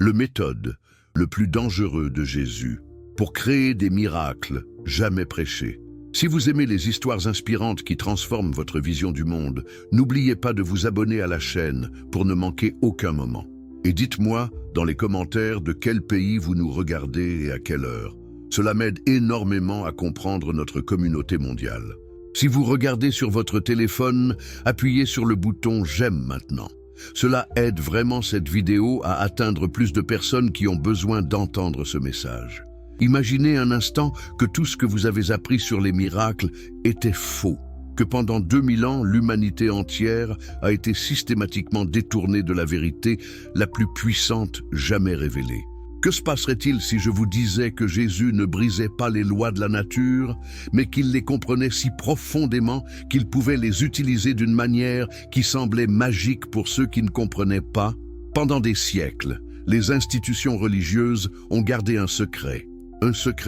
le méthode le plus dangereux de Jésus pour créer des miracles jamais prêchés. Si vous aimez les histoires inspirantes qui transforment votre vision du monde, n'oubliez pas de vous abonner à la chaîne pour ne manquer aucun moment. Et dites-moi dans les commentaires de quel pays vous nous regardez et à quelle heure. Cela m'aide énormément à comprendre notre communauté mondiale. Si vous regardez sur votre téléphone, appuyez sur le bouton « J'aime maintenant ». Cela aide vraiment cette vidéo à atteindre plus de personnes qui ont besoin d'entendre ce message. Imaginez un instant que tout ce que vous avez appris sur les miracles était faux, que pendant 2000 ans, l'humanité entière a été systématiquement détournée de la vérité la plus puissante jamais révélée. Que se passerait-il si je vous disais que Jésus ne brisait pas les lois de la nature, mais qu'il les comprenait si profondément qu'il pouvait les utiliser d'une manière qui semblait magique pour ceux qui ne comprenaient pas? Pendant des siècles, les institutions religieuses ont gardé un secret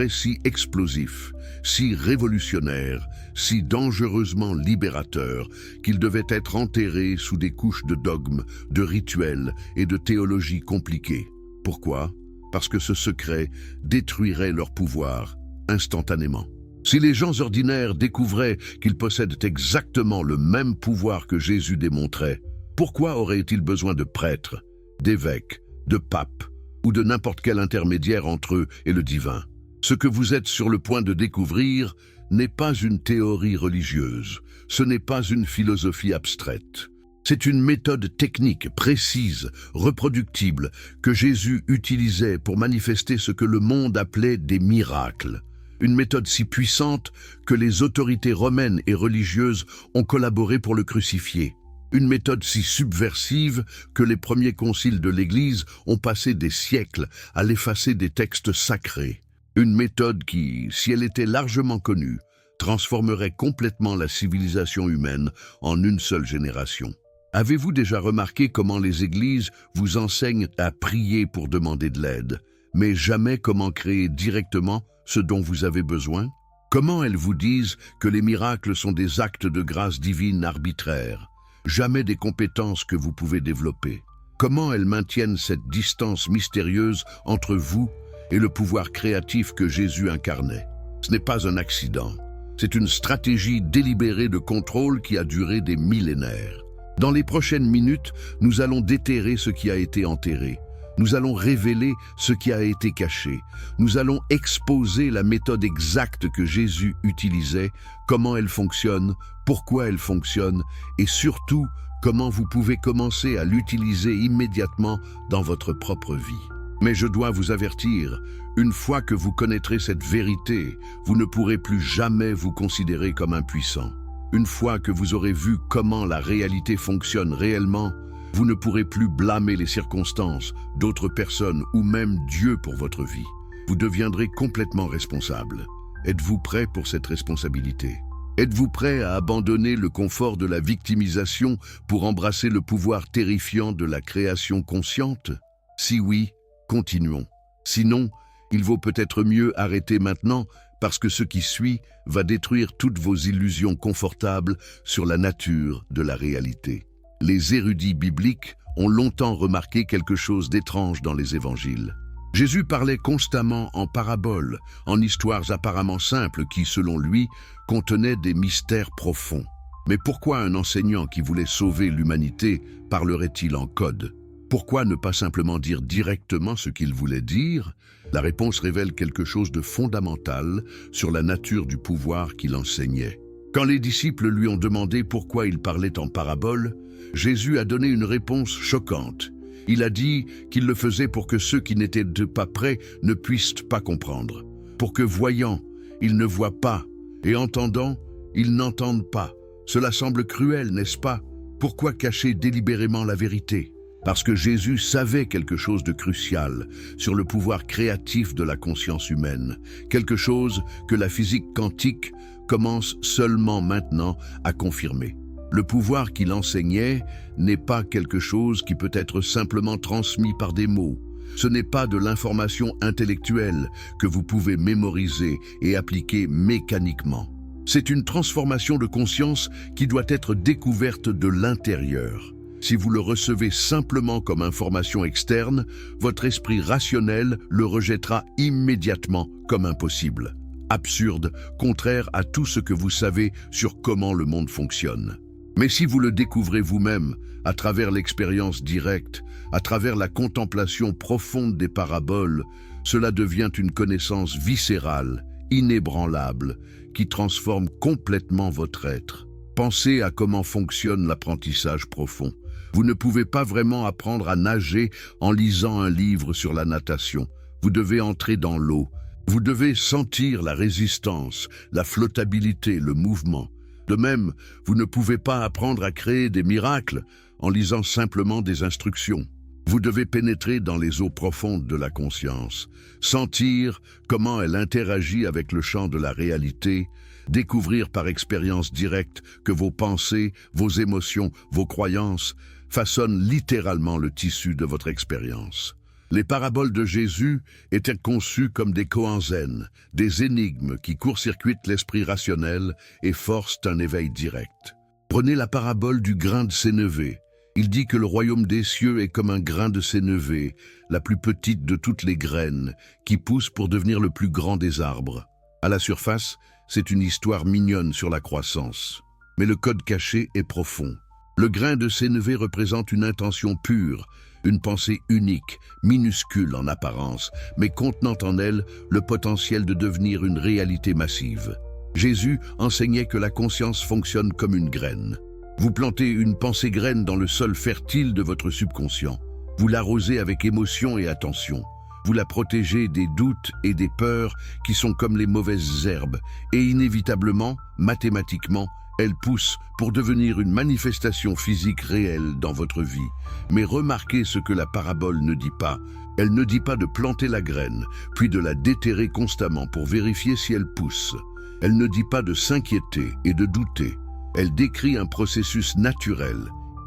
si explosif, si révolutionnaire, si dangereusement libérateur qu'il devait être enterré sous des couches de dogmes, de rituels et de théologie compliquée. Pourquoi? Parce que ce secret détruirait leur pouvoir instantanément. Si les gens ordinaires découvraient qu'ils possèdent exactement le même pouvoir que Jésus démontrait, pourquoi auraient-ils besoin de prêtres, d'évêques, de papes ou de n'importe quel intermédiaire entre eux et le divin? Ce que vous êtes sur le point de découvrir n'est pas une théorie religieuse, ce n'est pas une philosophie abstraite. C'est une méthode technique, précise, reproductible, que Jésus utilisait pour manifester ce que le monde appelait des miracles. Une méthode si puissante que les autorités romaines et religieuses ont collaboré pour le crucifier. Une méthode si subversive que les premiers conciles de l'Église ont passé des siècles à l'effacer des textes sacrés. Une méthode qui, si elle était largement connue, transformerait complètement la civilisation humaine en une seule génération. Avez-vous déjà remarqué comment les églises vous enseignent à prier pour demander de l'aide, mais jamais comment créer directement ce dont vous avez besoin? Comment elles vous disent que les miracles sont des actes de grâce divine arbitraires, jamais des compétences que vous pouvez développer? Comment elles maintiennent cette distance mystérieuse entre vous et le pouvoir créatif que Jésus incarnait? Ce n'est pas un accident, c'est une stratégie délibérée de contrôle qui a duré des millénaires. Dans les prochaines minutes, nous allons déterrer ce qui a été enterré. Nous allons révéler ce qui a été caché. Nous allons exposer la méthode exacte que Jésus utilisait, comment elle fonctionne, pourquoi elle fonctionne, et surtout, comment vous pouvez commencer à l'utiliser immédiatement dans votre propre vie. Mais je dois vous avertir, une fois que vous connaîtrez cette vérité, vous ne pourrez plus jamais vous considérer comme impuissant. Une fois que vous aurez vu comment la réalité fonctionne réellement, vous ne pourrez plus blâmer les circonstances, d'autres personnes ou même Dieu pour votre vie. Vous deviendrez complètement responsable. Êtes-vous prêt pour cette responsabilité? Êtes-vous prêt à abandonner le confort de la victimisation pour embrasser le pouvoir terrifiant de la création consciente? Si oui, continuons. Sinon, il vaut peut-être mieux arrêter maintenant parce que ce qui suit va détruire toutes vos illusions confortables sur la nature de la réalité. Les érudits bibliques ont longtemps remarqué quelque chose d'étrange dans les évangiles. Jésus parlait constamment en paraboles, en histoires apparemment simples qui, selon lui, contenaient des mystères profonds. Mais pourquoi un enseignant qui voulait sauver l'humanité parlerait-il en code? Pourquoi ne pas simplement dire directement ce qu'il voulait dire? La réponse révèle quelque chose de fondamental sur la nature du pouvoir qu'il enseignait. Quand les disciples lui ont demandé pourquoi il parlait en paraboles, Jésus a donné une réponse choquante. Il a dit qu'il le faisait pour que ceux qui n'étaient pas prêts ne puissent pas comprendre, pour que voyant, ils ne voient pas, et entendant, ils n'entendent pas. Cela semble cruel, n'est-ce pas? Pourquoi cacher délibérément la vérité? Parce que Jésus savait quelque chose de crucial sur le pouvoir créatif de la conscience humaine, quelque chose que la physique quantique commence seulement maintenant à confirmer. Le pouvoir qu'il enseignait n'est pas quelque chose qui peut être simplement transmis par des mots. Ce n'est pas de l'information intellectuelle que vous pouvez mémoriser et appliquer mécaniquement. C'est une transformation de conscience qui doit être découverte de l'intérieur. Si vous le recevez simplement comme information externe, votre esprit rationnel le rejettera immédiatement comme impossible. Absurde, contraire à tout ce que vous savez sur comment le monde fonctionne. Mais si vous le découvrez vous-même, à travers l'expérience directe, à travers la contemplation profonde des paraboles, cela devient une connaissance viscérale, inébranlable, qui transforme complètement votre être. Pensez à comment fonctionne l'apprentissage profond. Vous ne pouvez pas vraiment apprendre à nager en lisant un livre sur la natation. Vous devez entrer dans l'eau. Vous devez sentir la résistance, la flottabilité, le mouvement. De même, vous ne pouvez pas apprendre à créer des miracles en lisant simplement des instructions. Vous devez pénétrer dans les eaux profondes de la conscience, sentir comment elle interagit avec le champ de la réalité, découvrir par expérience directe que vos pensées, vos émotions, vos croyances façonnent littéralement le tissu de votre expérience. Les paraboles de Jésus étaient conçues comme des koans zen, des énigmes qui court-circuitent l'esprit rationnel et forcent un éveil direct. Prenez la parabole du grain de sénévé. Il dit que le royaume des cieux est comme un grain de sénévé, la plus petite de toutes les graines, qui pousse pour devenir le plus grand des arbres. À la surface, c'est une histoire mignonne sur la croissance. Mais le code caché est profond. Le grain de sénévé représente une intention pure, une pensée unique, minuscule en apparence, mais contenant en elle le potentiel de devenir une réalité massive. Jésus enseignait que la conscience fonctionne comme une graine. Vous plantez une pensée graine dans le sol fertile de votre subconscient. Vous l'arrosez avec émotion et attention. Vous la protégez des doutes et des peurs qui sont comme les mauvaises herbes, et inévitablement, mathématiquement, elle pousse pour devenir une manifestation physique réelle dans votre vie. Mais remarquez ce que la parabole ne dit pas. Elle ne dit pas de planter la graine, puis de la déterrer constamment pour vérifier si elle pousse. Elle ne dit pas de s'inquiéter et de douter. Elle décrit un processus naturel,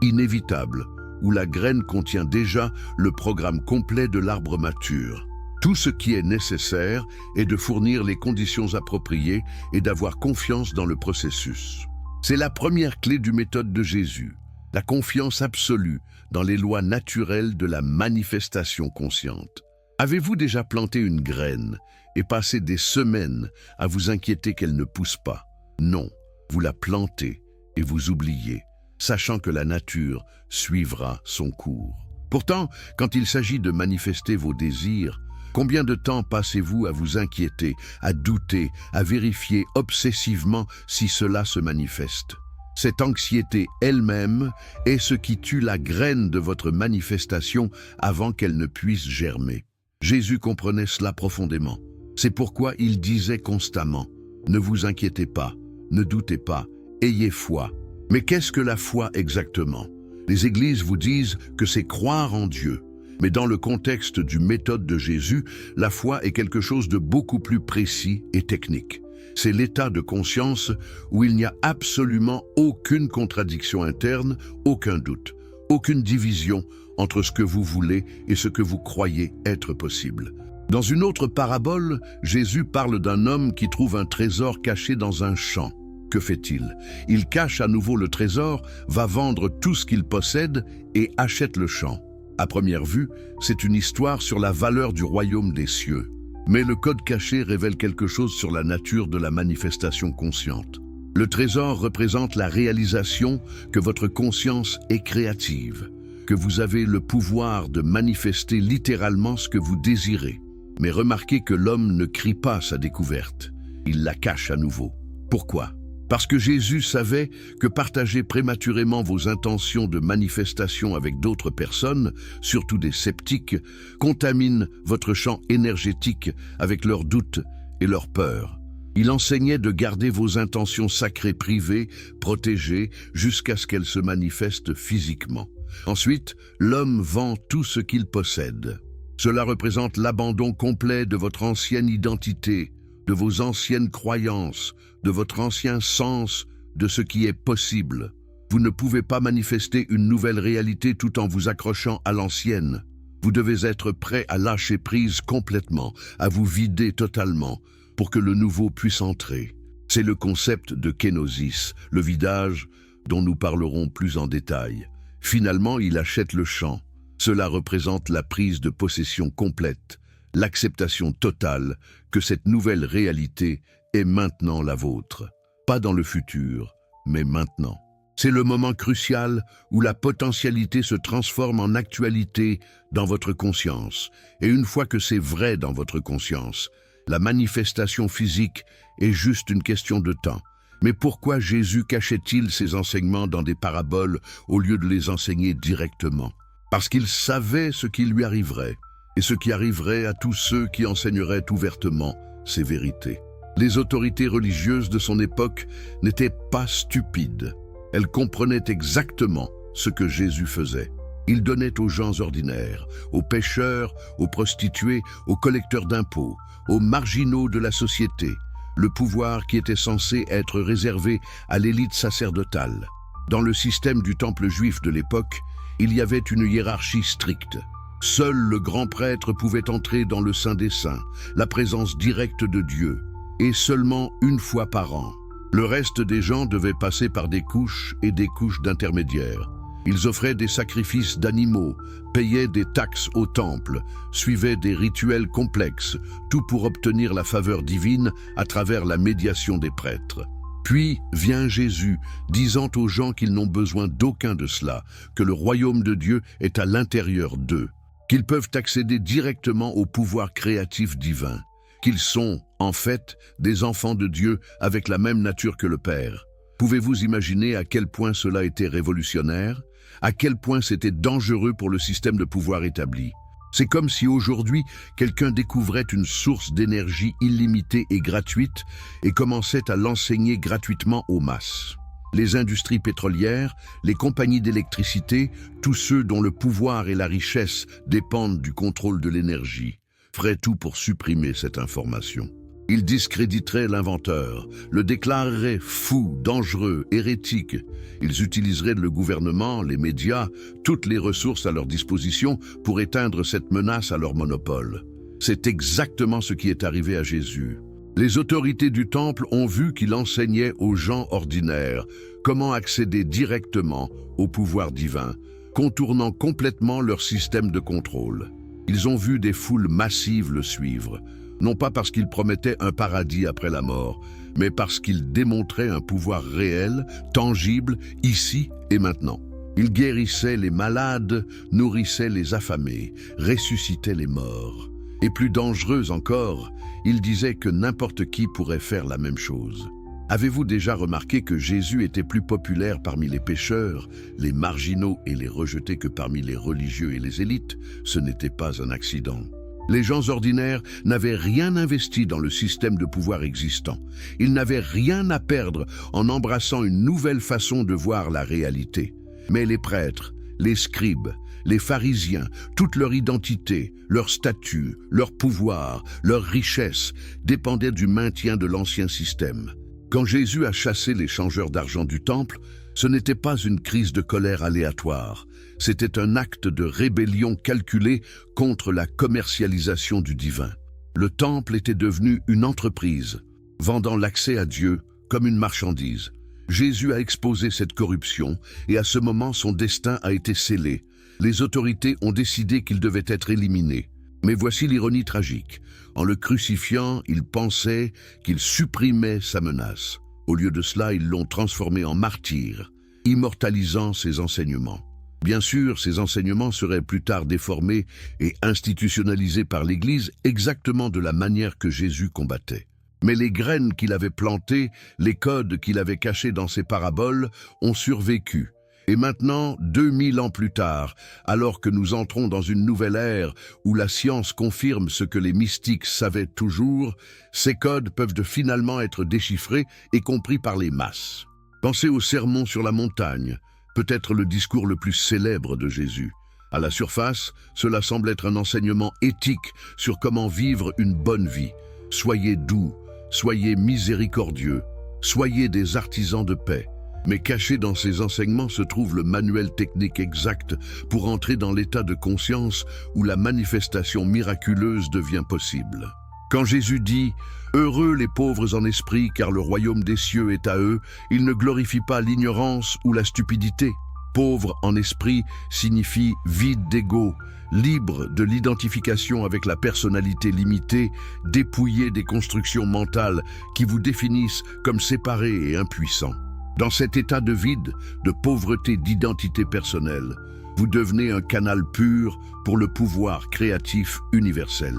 inévitable, où la graine contient déjà le programme complet de l'arbre mature. Tout ce qui est nécessaire est de fournir les conditions appropriées et d'avoir confiance dans le processus. C'est la première clé du méthode de Jésus, la confiance absolue dans les lois naturelles de la manifestation consciente. Avez-vous déjà planté une graine et passé des semaines à vous inquiéter qu'elle ne pousse pas? Non, vous la plantez et vous oubliez, sachant que la nature suivra son cours. Pourtant, quand il s'agit de manifester vos désirs, combien de temps passez-vous à vous inquiéter, à douter, à vérifier obsessivement si cela se manifeste? Cette anxiété elle-même est ce qui tue la graine de votre manifestation avant qu'elle ne puisse germer. Jésus comprenait cela profondément. C'est pourquoi il disait constamment « Ne vous inquiétez pas, ne doutez pas, ayez foi ». Mais qu'est-ce que la foi exactement? Les églises vous disent que c'est croire en Dieu. Mais dans le contexte du méthode de Jésus, la foi est quelque chose de beaucoup plus précis et technique. C'est l'état de conscience où il n'y a absolument aucune contradiction interne, aucun doute, aucune division entre ce que vous voulez et ce que vous croyez être possible. Dans une autre parabole, Jésus parle d'un homme qui trouve un trésor caché dans un champ. Que fait-il? Il cache à nouveau le trésor, va vendre tout ce qu'il possède et achète le champ. À première vue, c'est une histoire sur la valeur du royaume des cieux. Mais le code caché révèle quelque chose sur la nature de la manifestation consciente. Le trésor représente la réalisation que votre conscience est créative, que vous avez le pouvoir de manifester littéralement ce que vous désirez. Mais remarquez que l'homme ne crie pas sa découverte, il la cache à nouveau. Pourquoi? Parce que Jésus savait que partager prématurément vos intentions de manifestation avec d'autres personnes, surtout des sceptiques, contamine votre champ énergétique avec leurs doutes et leurs peurs. Il enseignait de garder vos intentions sacrées privées, protégées, jusqu'à ce qu'elles se manifestent physiquement. Ensuite, l'homme vend tout ce qu'il possède. Cela représente l'abandon complet de votre ancienne identité, de vos anciennes croyances, de votre ancien sens de ce qui est possible. Vous ne pouvez pas manifester une nouvelle réalité tout en vous accrochant à l'ancienne. Vous devez être prêt à lâcher prise complètement, à vous vider totalement, pour que le nouveau puisse entrer. C'est le concept de kénosis, le vidage dont nous parlerons plus en détail. Finalement, il achète le champ. Cela représente la prise de possession complète, l'acceptation totale que cette nouvelle réalité est maintenant la vôtre. Pas dans le futur, mais maintenant. C'est le moment crucial où la potentialité se transforme en actualité dans votre conscience. Et une fois que c'est vrai dans votre conscience, la manifestation physique est juste une question de temps. Mais pourquoi Jésus cachait-il ses enseignements dans des paraboles au lieu de les enseigner directement? Parce qu'il savait ce qui lui arriverait, et ce qui arriverait à tous ceux qui enseigneraient ouvertement ces vérités. Les autorités religieuses de son époque n'étaient pas stupides. Elles comprenaient exactement ce que Jésus faisait. Il donnait aux gens ordinaires, aux pécheurs, aux prostituées, aux collecteurs d'impôts, aux marginaux de la société, le pouvoir qui était censé être réservé à l'élite sacerdotale. Dans le système du temple juif de l'époque, il y avait une hiérarchie stricte. Seul le grand prêtre pouvait entrer dans le Saint des Saints, la présence directe de Dieu, et seulement une fois par an. Le reste des gens devaient passer par des couches et des couches d'intermédiaires. Ils offraient des sacrifices d'animaux, payaient des taxes au temple, suivaient des rituels complexes, tout pour obtenir la faveur divine à travers la médiation des prêtres. Puis vient Jésus, disant aux gens qu'ils n'ont besoin d'aucun de cela, que le royaume de Dieu est à l'intérieur d'eux, qu'ils peuvent accéder directement au pouvoir créatif divin, qu'ils sont, en fait, des enfants de Dieu avec la même nature que le Père. Pouvez-vous imaginer à quel point cela était révolutionnaire? À quel point c'était dangereux pour le système de pouvoir établi? C'est comme si aujourd'hui, quelqu'un découvrait une source d'énergie illimitée et gratuite et commençait à l'enseigner gratuitement aux masses. Les industries pétrolières, les compagnies d'électricité, tous ceux dont le pouvoir et la richesse dépendent du contrôle de l'énergie, feraient tout pour supprimer cette information. Ils discréditeraient l'inventeur, le déclareraient fou, dangereux, hérétique. Ils utiliseraient le gouvernement, les médias, toutes les ressources à leur disposition pour éteindre cette menace à leur monopole. C'est exactement ce qui est arrivé à Jésus. Les autorités du temple ont vu qu'il enseignait aux gens ordinaires comment accéder directement au pouvoir divin, contournant complètement leur système de contrôle. Ils ont vu des foules massives le suivre, non pas parce qu'il promettait un paradis après la mort, mais parce qu'il démontrait un pouvoir réel, tangible, ici et maintenant. Il guérissait les malades, nourrissait les affamés, ressuscitait les morts. Et plus dangereux encore, il disait que n'importe qui pourrait faire la même chose. Avez-vous déjà remarqué que Jésus était plus populaire parmi les pécheurs, les marginaux et les rejetés que parmi les religieux et les élites? Ce n'était pas un accident. Les gens ordinaires n'avaient rien investi dans le système de pouvoir existant. Ils n'avaient rien à perdre en embrassant une nouvelle façon de voir la réalité. Mais les prêtres, les scribes, les pharisiens, toute leur identité, leur statut, leur pouvoir, leur richesse dépendaient du maintien de l'ancien système. Quand Jésus a chassé les changeurs d'argent du temple, ce n'était pas une crise de colère aléatoire. C'était un acte de rébellion calculé contre la commercialisation du divin. Le temple était devenu une entreprise, vendant l'accès à Dieu comme une marchandise. Jésus a exposé cette corruption et à ce moment son destin a été scellé. Les autorités ont décidé qu'il devait être éliminé. Mais voici l'ironie tragique. En le crucifiant, ils pensaient qu'ils supprimaient sa menace. Au lieu de cela, ils l'ont transformé en martyr, immortalisant ses enseignements. Bien sûr, ces enseignements seraient plus tard déformés et institutionnalisés par l'Église exactement de la manière que Jésus combattait. Mais les graines qu'il avait plantées, les codes qu'il avait cachés dans ses paraboles, ont survécu. Et maintenant, 2000 ans plus tard, alors que nous entrons dans une nouvelle ère où la science confirme ce que les mystiques savaient toujours, ces codes peuvent finalement être déchiffrés et compris par les masses. Pensez au sermon sur la montagne, peut-être le discours le plus célèbre de Jésus. À la surface, cela semble être un enseignement éthique sur comment vivre une bonne vie. Soyez doux, soyez miséricordieux, soyez des artisans de paix. Mais caché dans ces enseignements se trouve le manuel technique exact pour entrer dans l'état de conscience où la manifestation miraculeuse devient possible. Quand Jésus dit « Heureux les pauvres en esprit, car le royaume des cieux est à eux », il ne glorifie pas l'ignorance ou la stupidité. Pauvre en esprit signifie vide d'ego, libre de l'identification avec la personnalité limitée, dépouillé des constructions mentales qui vous définissent comme séparés et impuissants. Dans cet état de vide, de pauvreté d'identité personnelle, vous devenez un canal pur pour le pouvoir créatif universel.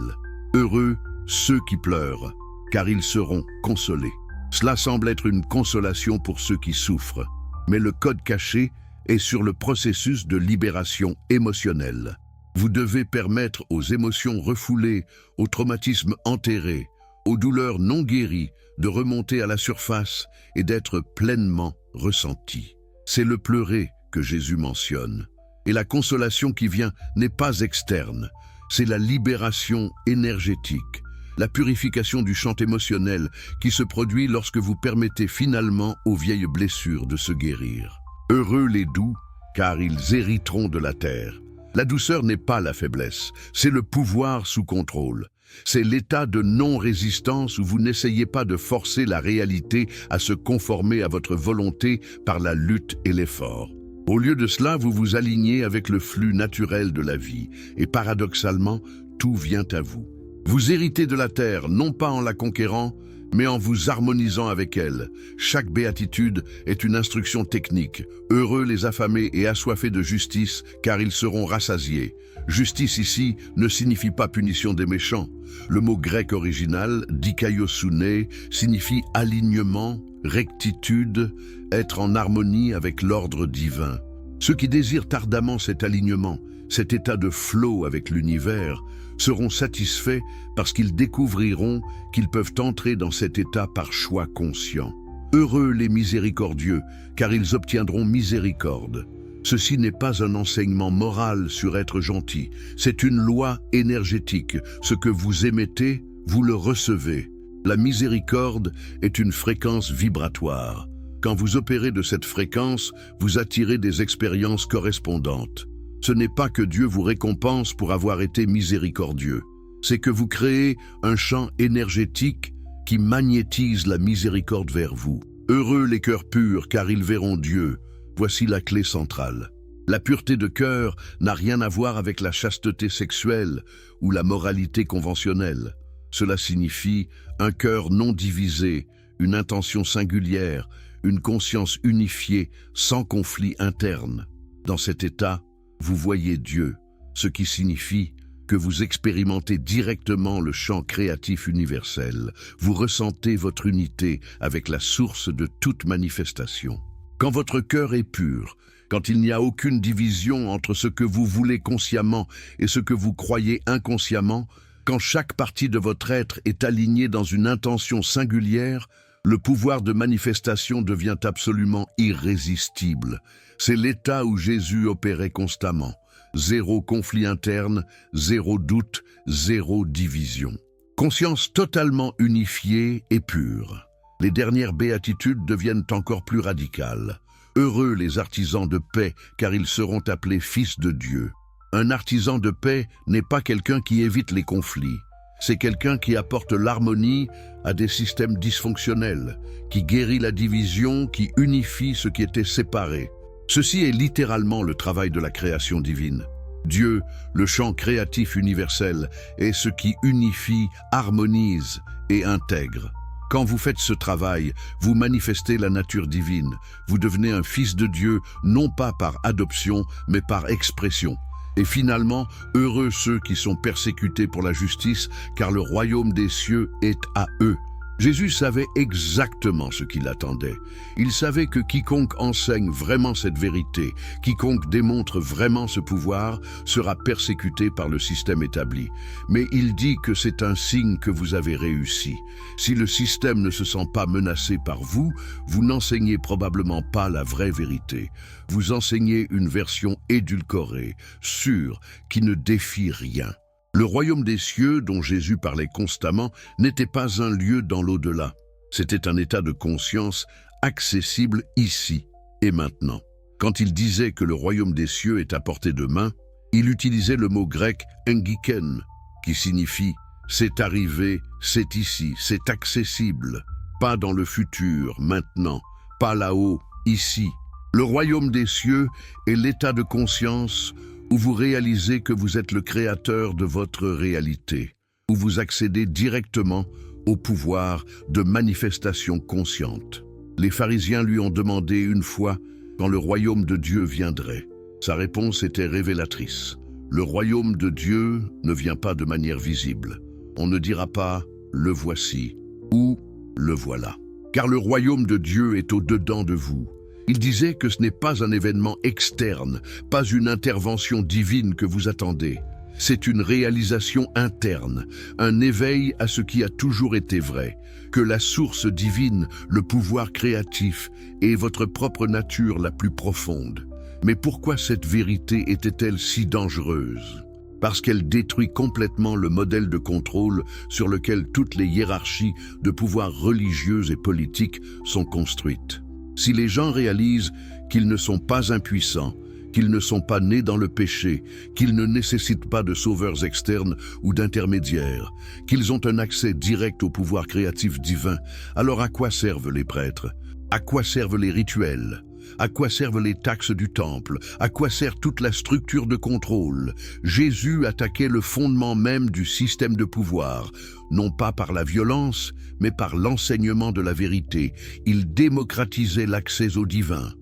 Heureux ceux qui pleurent, car ils seront consolés. Cela semble être une consolation pour ceux qui souffrent, mais le code caché est sur le processus de libération émotionnelle. Vous devez permettre aux émotions refoulées, aux traumatismes enterrés, aux douleurs non guéries de remonter à la surface et d'être pleinement ressenties. C'est le pleurer que Jésus mentionne. Et la consolation qui vient n'est pas externe, c'est la libération énergétique, la purification du champ émotionnel qui se produit lorsque vous permettez finalement aux vieilles blessures de se guérir. Heureux les doux, car ils hériteront de la terre. La douceur n'est pas la faiblesse, c'est le pouvoir sous contrôle. C'est l'état de non-résistance où vous n'essayez pas de forcer la réalité à se conformer à votre volonté par la lutte et l'effort. Au lieu de cela, vous vous alignez avec le flux naturel de la vie et paradoxalement, tout vient à vous. Vous héritez de la terre, non pas en la conquérant, mais en vous harmonisant avec elle. Chaque béatitude est une instruction technique. Heureux les affamés et assoiffés de justice, car ils seront rassasiés. Justice ici ne signifie pas punition des méchants. Le mot grec original, dikaiosune, signifie alignement, rectitude, être en harmonie avec l'ordre divin. Ceux qui désirent ardemment cet alignement, cet état de flow avec l'univers, seront satisfaits parce qu'ils découvriront qu'ils peuvent entrer dans cet état par choix conscient. Heureux les miséricordieux, car ils obtiendront miséricorde. Ceci n'est pas un enseignement moral sur être gentil, c'est une loi énergétique. Ce que vous émettez, vous le recevez. La miséricorde est une fréquence vibratoire. Quand vous opérez de cette fréquence, vous attirez des expériences correspondantes. Ce n'est pas que Dieu vous récompense pour avoir été miséricordieux. C'est que vous créez un champ énergétique qui magnétise la miséricorde vers vous. Heureux les cœurs purs, car ils verront Dieu. Voici la clé centrale. La pureté de cœur n'a rien à voir avec la chasteté sexuelle ou la moralité conventionnelle. Cela signifie un cœur non divisé, une intention singulière, une conscience unifiée, sans conflit interne. Dans cet état, vous voyez Dieu, ce qui signifie que vous expérimentez directement le champ créatif universel. Vous ressentez votre unité avec la source de toute manifestation. Quand votre cœur est pur, quand il n'y a aucune division entre ce que vous voulez consciemment et ce que vous croyez inconsciemment, quand chaque partie de votre être est alignée dans une intention singulière, le pouvoir de manifestation devient absolument irrésistible. C'est l'état où Jésus opérait constamment. Zéro conflit interne, zéro doute, zéro division. Conscience totalement unifiée et pure. Les dernières béatitudes deviennent encore plus radicales. Heureux les artisans de paix, car ils seront appelés fils de Dieu. Un artisan de paix n'est pas quelqu'un qui évite les conflits. C'est quelqu'un qui apporte l'harmonie à des systèmes dysfonctionnels, qui guérit la division, qui unifie ce qui était séparé. Ceci est littéralement le travail de la création divine. Dieu, le champ créatif universel, est ce qui unifie, harmonise et intègre. Quand vous faites ce travail, vous manifestez la nature divine. Vous devenez un fils de Dieu, non pas par adoption, mais par expression. Et finalement, heureux ceux qui sont persécutés pour la justice, car le royaume des cieux est à eux. Jésus savait exactement ce qu'il attendait. Il savait que quiconque enseigne vraiment cette vérité, quiconque démontre vraiment ce pouvoir, sera persécuté par le système établi. Mais il dit que c'est un signe que vous avez réussi. Si le système ne se sent pas menacé par vous, vous n'enseignez probablement pas la vraie vérité. Vous enseignez une version édulcorée, sûre, qui ne défie rien. Le royaume des cieux, dont Jésus parlait constamment, n'était pas un lieu dans l'au-delà. C'était un état de conscience accessible ici et maintenant. Quand il disait que le royaume des cieux est à portée de main, il utilisait le mot grec « engiken », qui signifie « c'est arrivé, c'est ici, c'est accessible », pas dans le futur, maintenant, pas là-haut, ici, Le royaume des cieux est l'état de conscience où vous réalisez que vous êtes le créateur de votre réalité, où vous accédez directement au pouvoir de manifestation consciente. Les pharisiens lui ont demandé une fois quand le royaume de Dieu viendrait. Sa réponse était révélatrice. Le royaume de Dieu ne vient pas de manière visible. On ne dira pas « le voici » ou « le voilà ». Car le royaume de Dieu est au-dedans de vous. Il disait que ce n'est pas un événement externe, pas une intervention divine que vous attendez. C'est une réalisation interne, un éveil à ce qui a toujours été vrai, que la source divine, le pouvoir créatif, est votre propre nature la plus profonde. Mais pourquoi cette vérité était-elle si dangereuse? Parce qu'elle détruit complètement le modèle de contrôle sur lequel toutes les hiérarchies de pouvoir religieuses et politiques sont construites. Si les gens réalisent qu'ils ne sont pas impuissants, qu'ils ne sont pas nés dans le péché, qu'ils ne nécessitent pas de sauveurs externes ou d'intermédiaires, qu'ils ont un accès direct au pouvoir créatif divin, alors à quoi servent les prêtres? À quoi servent les rituels? À quoi servent les taxes du temple? À quoi sert toute la structure de contrôle? Jésus attaquait le fondement même du système de pouvoir, non pas par la violence, mais par l'enseignement de la vérité. Il démocratisait l'accès au divin.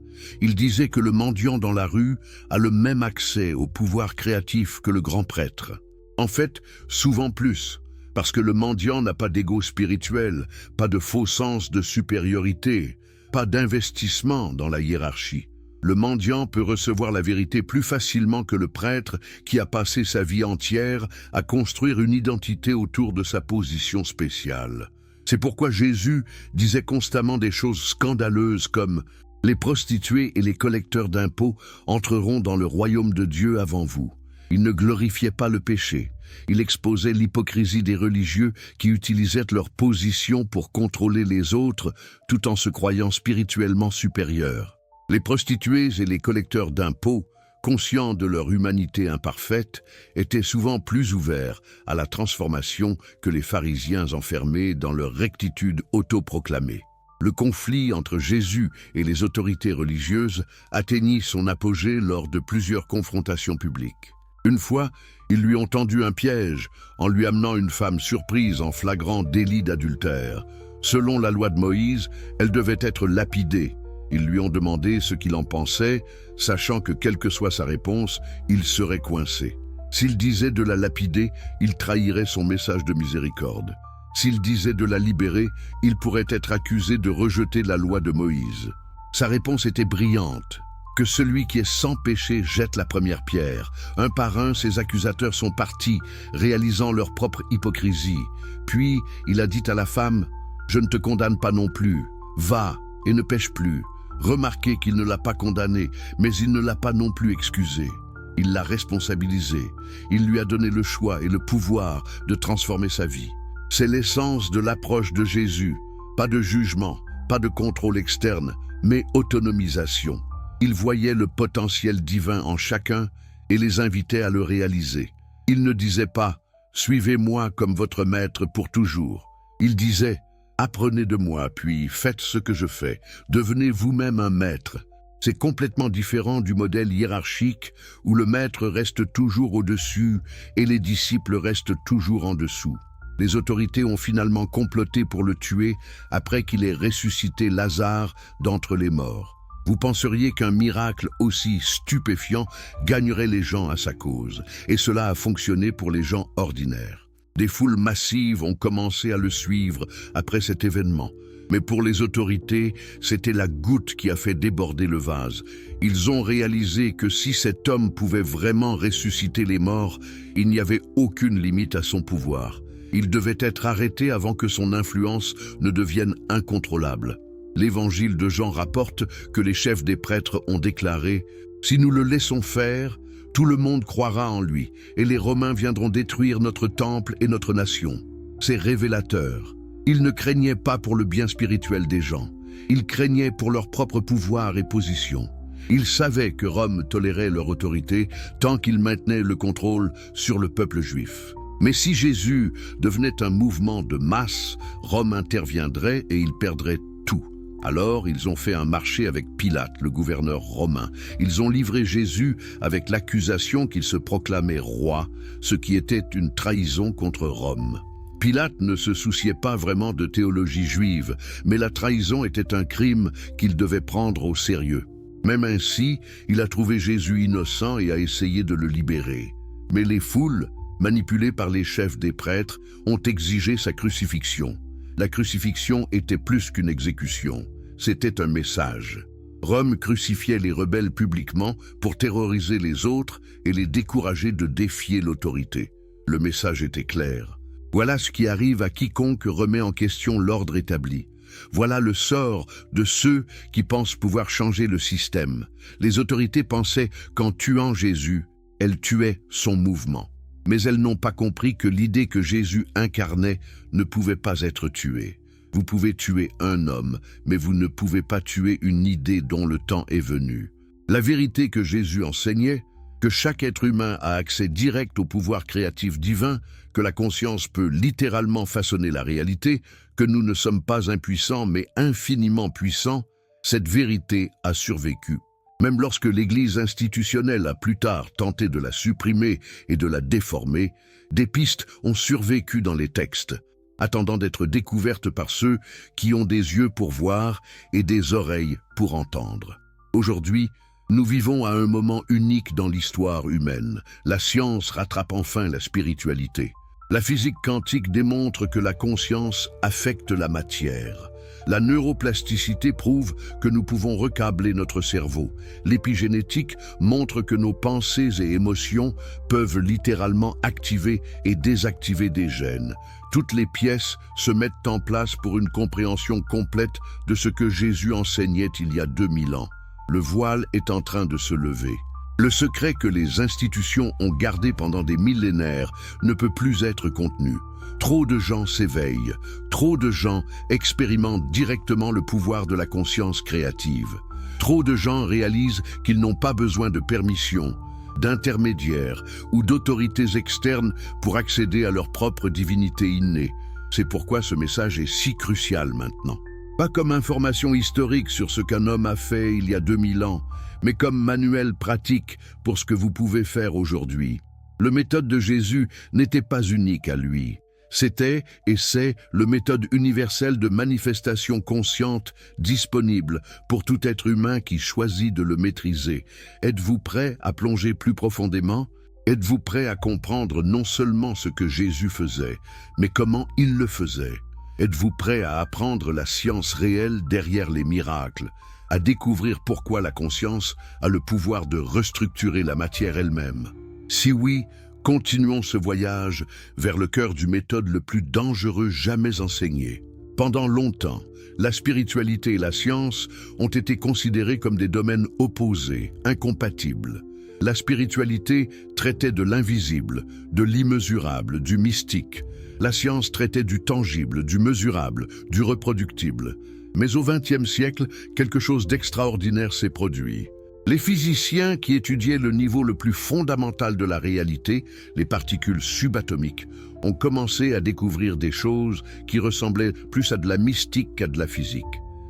Il disait que le mendiant dans la rue a le même accès au pouvoir créatif que le grand prêtre. En fait, souvent plus, parce que le mendiant n'a pas d'ego spirituel, pas de faux sens de supériorité, pas d'investissement dans la hiérarchie. Le mendiant peut recevoir la vérité plus facilement que le prêtre qui a passé sa vie entière à construire une identité autour de sa position spéciale. C'est pourquoi Jésus disait constamment des choses scandaleuses comme « Les prostituées et les collecteurs d'impôts entreront dans le royaume de Dieu avant vous ». Il ne glorifiait pas le péché. Il exposait l'hypocrisie des religieux qui utilisaient leur position pour contrôler les autres tout en se croyant spirituellement supérieurs. Les prostituées et les collecteurs d'impôts, conscients de leur humanité imparfaite, étaient souvent plus ouverts à la transformation que les pharisiens enfermés dans leur rectitude autoproclamée. Le conflit entre Jésus et les autorités religieuses atteignit son apogée lors de plusieurs confrontations publiques. Une fois, ils lui ont tendu un piège en lui amenant une femme surprise en flagrant délit d'adultère. Selon la loi de Moïse, elle devait être lapidée. Ils lui ont demandé ce qu'il en pensait, sachant que quelle que soit sa réponse, il serait coincé. S'il disait de la lapider, il trahirait son message de miséricorde. S'il disait de la libérer, il pourrait être accusé de rejeter la loi de Moïse. Sa réponse était brillante. Que celui qui est sans péché jette la première pierre. Un par un, ses accusateurs sont partis, réalisant leur propre hypocrisie. Puis, il a dit à la femme, « Je ne te condamne pas non plus. Va et ne pêche plus. » Remarquez qu'il ne l'a pas condamné, mais il ne l'a pas non plus excusé. Il l'a responsabilisé. Il lui a donné le choix et le pouvoir de transformer sa vie. C'est l'essence de l'approche de Jésus. Pas de jugement, pas de contrôle externe, mais autonomisation. Il voyait le potentiel divin en chacun et les invitait à le réaliser. Il ne disait pas « Suivez-moi comme votre maître pour toujours ». Il disait « Apprenez de moi, puis faites ce que je fais. Devenez vous-même un maître ». C'est complètement différent du modèle hiérarchique où le maître reste toujours au-dessus et les disciples restent toujours en dessous. Les autorités ont finalement comploté pour le tuer après qu'il ait ressuscité Lazare d'entre les morts. Vous penseriez qu'un miracle aussi stupéfiant gagnerait les gens à sa cause, et cela a fonctionné pour les gens ordinaires. Des foules massives ont commencé à le suivre après cet événement, mais pour les autorités, c'était la goutte qui a fait déborder le vase. Ils ont réalisé que si cet homme pouvait vraiment ressusciter les morts, il n'y avait aucune limite à son pouvoir. Il devait être arrêté avant que son influence ne devienne incontrôlable. L'Évangile de Jean rapporte que les chefs des prêtres ont déclaré « Si nous le laissons faire, tout le monde croira en lui, et les Romains viendront détruire notre temple et notre nation. » C'est révélateur. Ils ne craignaient pas pour le bien spirituel des gens. Ils craignaient pour leur propre pouvoir et position. Ils savaient que Rome tolérait leur autorité tant qu'ils maintenaient le contrôle sur le peuple juif. Mais si Jésus devenait un mouvement de masse, Rome interviendrait et il perdrait tout. Alors, ils ont fait un marché avec Pilate, le gouverneur romain. Ils ont livré Jésus avec l'accusation qu'il se proclamait roi, ce qui était une trahison contre Rome. Pilate ne se souciait pas vraiment de théologie juive, mais la trahison était un crime qu'il devait prendre au sérieux. Même ainsi, il a trouvé Jésus innocent et a essayé de le libérer. Mais les foules, manipulées par les chefs des prêtres, ont exigé sa crucifixion. La crucifixion était plus qu'une exécution, c'était un message. Rome crucifiait les rebelles publiquement pour terroriser les autres et les décourager de défier l'autorité. Le message était clair. Voilà ce qui arrive à quiconque remet en question l'ordre établi. Voilà le sort de ceux qui pensent pouvoir changer le système. Les autorités pensaient qu'en tuant Jésus, elles tuaient son mouvement. Mais elles n'ont pas compris que l'idée que Jésus incarnait ne pouvait pas être tuée. Vous pouvez tuer un homme, mais vous ne pouvez pas tuer une idée dont le temps est venu. La vérité que Jésus enseignait, que chaque être humain a accès direct au pouvoir créatif divin, que la conscience peut littéralement façonner la réalité, que nous ne sommes pas impuissants mais infiniment puissants, cette vérité a survécu. Même lorsque l'Église institutionnelle a plus tard tenté de la supprimer et de la déformer, des pistes ont survécu dans les textes, attendant d'être découvertes par ceux qui ont des yeux pour voir et des oreilles pour entendre. Aujourd'hui, nous vivons à un moment unique dans l'histoire humaine. La science rattrape enfin la spiritualité. La physique quantique démontre que la conscience affecte la matière. La neuroplasticité prouve que nous pouvons recabler notre cerveau. L'épigénétique montre que nos pensées et émotions peuvent littéralement activer et désactiver des gènes. Toutes les pièces se mettent en place pour une compréhension complète de ce que Jésus enseignait il y a 2000 ans. Le voile est en train de se lever. Le secret que les institutions ont gardé pendant des millénaires ne peut plus être contenu. Trop de gens s'éveillent, trop de gens expérimentent directement le pouvoir de la conscience créative. Trop de gens réalisent qu'ils n'ont pas besoin de permission, d'intermédiaires ou d'autorités externes pour accéder à leur propre divinité innée. C'est pourquoi ce message est si crucial maintenant. Pas comme information historique sur ce qu'un homme a fait il y a 2000 ans, mais comme manuel pratique pour ce que vous pouvez faire aujourd'hui. Le méthode de Jésus n'était pas unique à lui. C'était et c'est le méthode universelle de manifestation consciente disponible pour tout être humain qui choisit de le maîtriser. Êtes-vous prêt à plonger plus profondément? Êtes-vous prêt à comprendre non seulement ce que Jésus faisait, mais comment il le faisait? Êtes-vous prêt à apprendre la science réelle derrière les miracles, à découvrir pourquoi la conscience a le pouvoir de restructurer la matière elle-même? Si oui, continuons ce voyage vers le cœur du méthode le plus dangereux jamais enseigné. Pendant longtemps, la spiritualité et la science ont été considérées comme des domaines opposés, incompatibles. La spiritualité traitait de l'invisible, de l'immesurable, du mystique. La science traitait du tangible, du mesurable, du reproductible. Mais au XXe siècle, quelque chose d'extraordinaire s'est produit. Les physiciens qui étudiaient le niveau le plus fondamental de la réalité, les particules subatomiques, ont commencé à découvrir des choses qui ressemblaient plus à de la mystique qu'à de la physique.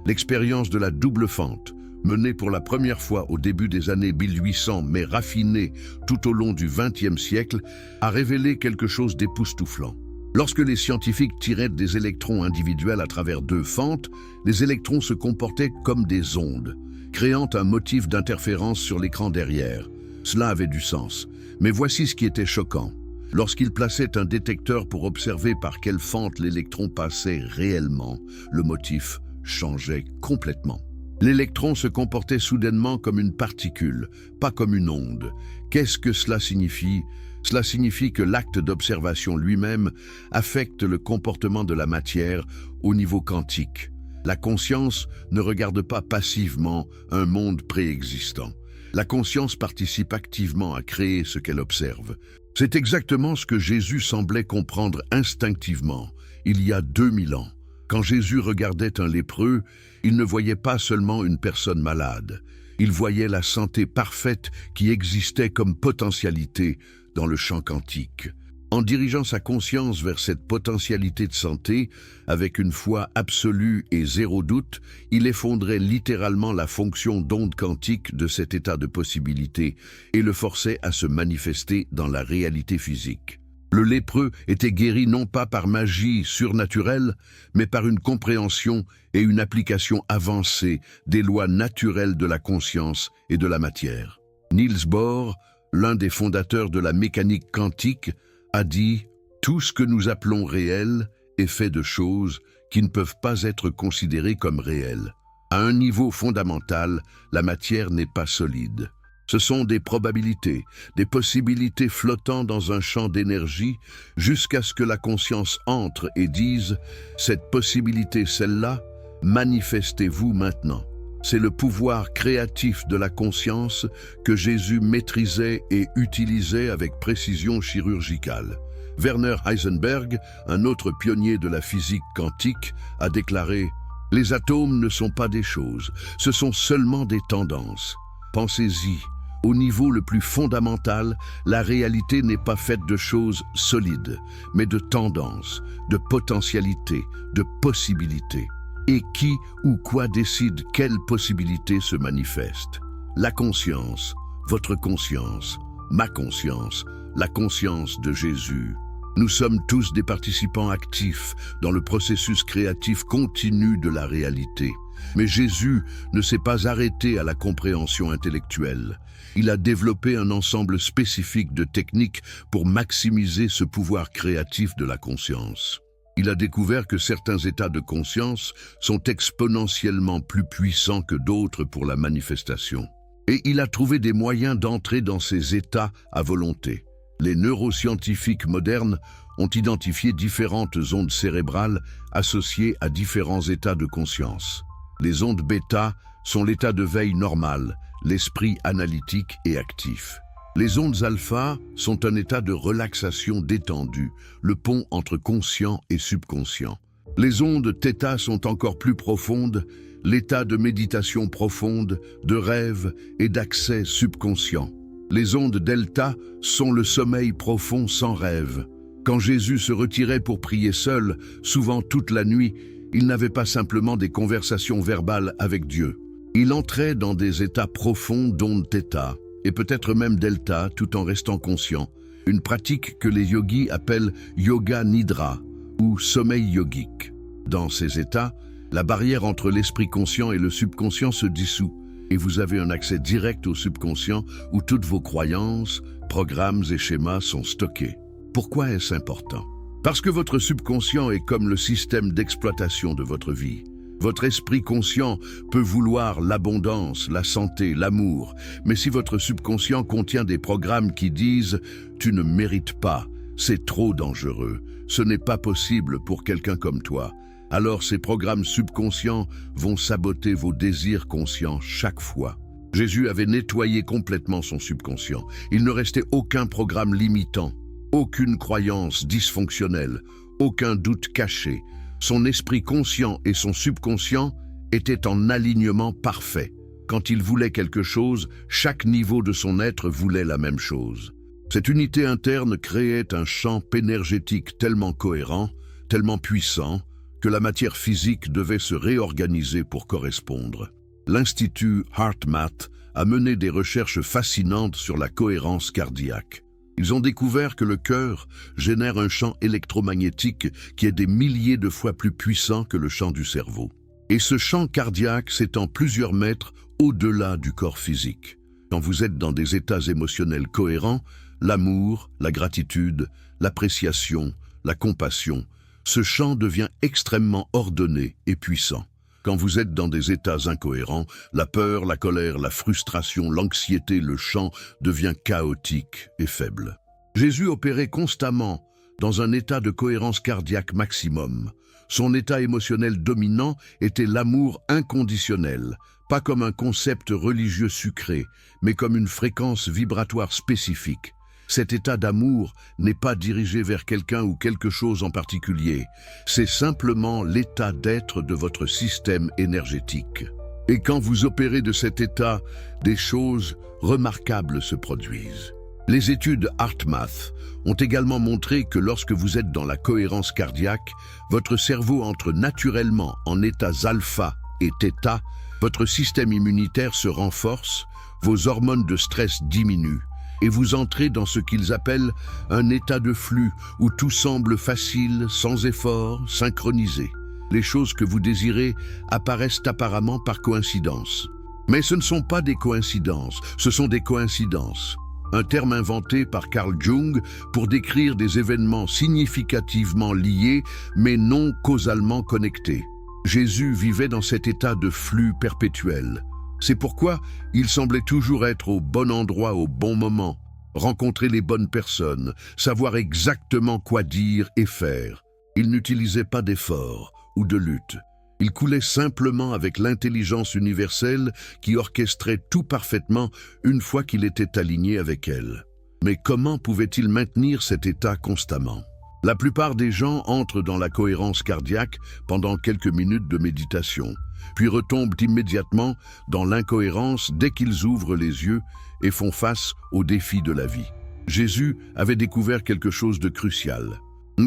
L'expérience de la double fente, menée pour la première fois au début des années 1800 mais raffinée tout au long du XXe siècle, a révélé quelque chose d'époustouflant. Lorsque les scientifiques tiraient des électrons individuels à travers deux fentes, les électrons se comportaient comme des ondes, créant un motif d'interférence sur l'écran derrière. Cela avait du sens, mais voici ce qui était choquant. Lorsqu'ils plaçaient un détecteur pour observer par quelle fente l'électron passait réellement, le motif changeait complètement. L'électron se comportait soudainement comme une particule, pas comme une onde. Qu'est-ce que cela signifie? Cela signifie que l'acte d'observation lui-même affecte le comportement de la matière au niveau quantique. La conscience ne regarde pas passivement un monde préexistant. La conscience participe activement à créer ce qu'elle observe. C'est exactement ce que Jésus semblait comprendre instinctivement, il y a 2000 ans. Quand Jésus regardait un lépreux, il ne voyait pas seulement une personne malade. Il voyait la santé parfaite qui existait comme potentialité dans le champ quantique. En dirigeant sa conscience vers cette potentialité de santé, avec une foi absolue et zéro doute, il effondrait littéralement la fonction d'onde quantique de cet état de possibilité et le forçait à se manifester dans la réalité physique. Le lépreux était guéri non pas par magie surnaturelle, mais par une compréhension et une application avancée des lois naturelles de la conscience et de la matière. Niels Bohr, l'un des fondateurs de la mécanique quantique, a dit « Tout ce que nous appelons réel est fait de choses qui ne peuvent pas être considérées comme réelles. À un niveau fondamental, la matière n'est pas solide. Ce sont des probabilités, des possibilités flottant dans un champ d'énergie jusqu'à ce que la conscience entre et dise « Cette possibilité, celle-là, manifestez-vous maintenant ». C'est le pouvoir créatif de la conscience que Jésus maîtrisait et utilisait avec précision chirurgicale. Werner Heisenberg, un autre pionnier de la physique quantique, a déclaré « Les atomes ne sont pas des choses, ce sont seulement des tendances. Pensez-y, au niveau le plus fondamental, la réalité n'est pas faite de choses solides, mais de tendances, de potentialités, de possibilités. Et qui ou quoi décide quelle possibilité se manifeste? La conscience, votre conscience, ma conscience, la conscience de Jésus. Nous sommes tous des participants actifs dans le processus créatif continu de la réalité. Mais Jésus ne s'est pas arrêté à la compréhension intellectuelle. Il a développé un ensemble spécifique de techniques pour maximiser ce pouvoir créatif de la conscience. Il a découvert que certains états de conscience sont exponentiellement plus puissants que d'autres pour la manifestation. Et il a trouvé des moyens d'entrer dans ces états à volonté. Les neuroscientifiques modernes ont identifié différentes ondes cérébrales associées à différents états de conscience. Les ondes bêta sont l'état de veille normal, l'esprit analytique et actif. Les ondes alpha sont un état de relaxation détendue, le pont entre conscient et subconscient. Les ondes θ sont encore plus profondes, l'état de méditation profonde, de rêve et d'accès subconscient. Les ondes delta sont le sommeil profond sans rêve. Quand Jésus se retirait pour prier seul, souvent toute la nuit, il n'avait pas simplement des conversations verbales avec Dieu. Il entrait dans des états profonds d'ondes θ, et peut-être même delta tout en restant conscient, une pratique que les yogis appellent yoga nidra ou sommeil yogique. Dans ces états, la barrière entre l'esprit conscient et le subconscient se dissout et vous avez un accès direct au subconscient où toutes vos croyances, programmes et schémas sont stockés. Pourquoi est-ce important? Parce que votre subconscient est comme le système d'exploitation de votre vie. Votre esprit conscient peut vouloir l'abondance, la santé, l'amour, mais si votre subconscient contient des programmes qui disent « tu ne mérites pas, c'est trop dangereux, ce n'est pas possible pour quelqu'un comme toi », alors ces programmes subconscients vont saboter vos désirs conscients chaque fois. Jésus avait nettoyé complètement son subconscient. Il ne restait aucun programme limitant, aucune croyance dysfonctionnelle, aucun doute caché. Son esprit conscient et son subconscient étaient en alignement parfait. Quand il voulait quelque chose, chaque niveau de son être voulait la même chose. Cette unité interne créait un champ énergétique tellement cohérent, tellement puissant, que la matière physique devait se réorganiser pour correspondre. L'Institut HeartMath a mené des recherches fascinantes sur la cohérence cardiaque. Ils ont découvert que le cœur génère un champ électromagnétique qui est des milliers de fois plus puissant que le champ du cerveau. Et ce champ cardiaque s'étend plusieurs mètres au-delà du corps physique. Quand vous êtes dans des états émotionnels cohérents, l'amour, la gratitude, l'appréciation, la compassion, ce champ devient extrêmement ordonné et puissant. Quand vous êtes dans des états incohérents, la peur, la colère, la frustration, l'anxiété, le champ devient chaotique et faible. Jésus opérait constamment dans un état de cohérence cardiaque maximum. Son état émotionnel dominant était l'amour inconditionnel, pas comme un concept religieux sucré, mais comme une fréquence vibratoire spécifique. Cet état d'amour n'est pas dirigé vers quelqu'un ou quelque chose en particulier. C'est simplement l'état d'être de votre système énergétique. Et quand vous opérez de cet état, des choses remarquables se produisent. Les études HeartMath ont également montré que lorsque vous êtes dans la cohérence cardiaque, votre cerveau entre naturellement en états alpha et θ, votre système immunitaire se renforce, vos hormones de stress diminuent et vous entrez dans ce qu'ils appellent un état de flux où tout semble facile, sans effort, synchronisé. Les choses que vous désirez apparaissent apparemment par coïncidence. Mais ce ne sont pas des coïncidences, ce sont des coïncidences. Un terme inventé par Carl Jung pour décrire des événements significativement liés mais non causalement connectés. Jésus vivait dans cet état de flux perpétuel. C'est pourquoi il semblait toujours être au bon endroit au bon moment, rencontrer les bonnes personnes, savoir exactement quoi dire et faire. Il n'utilisait pas d'efforts ou de lutte. Il coulait simplement avec l'intelligence universelle qui orchestrait tout parfaitement une fois qu'il était aligné avec elle. Mais comment pouvait-il maintenir cet état constamment? La plupart des gens entrent dans la cohérence cardiaque pendant quelques minutes de méditation, puis retombent immédiatement dans l'incohérence dès qu'ils ouvrent les yeux et font face aux défis de la vie. Jésus avait découvert quelque chose de crucial.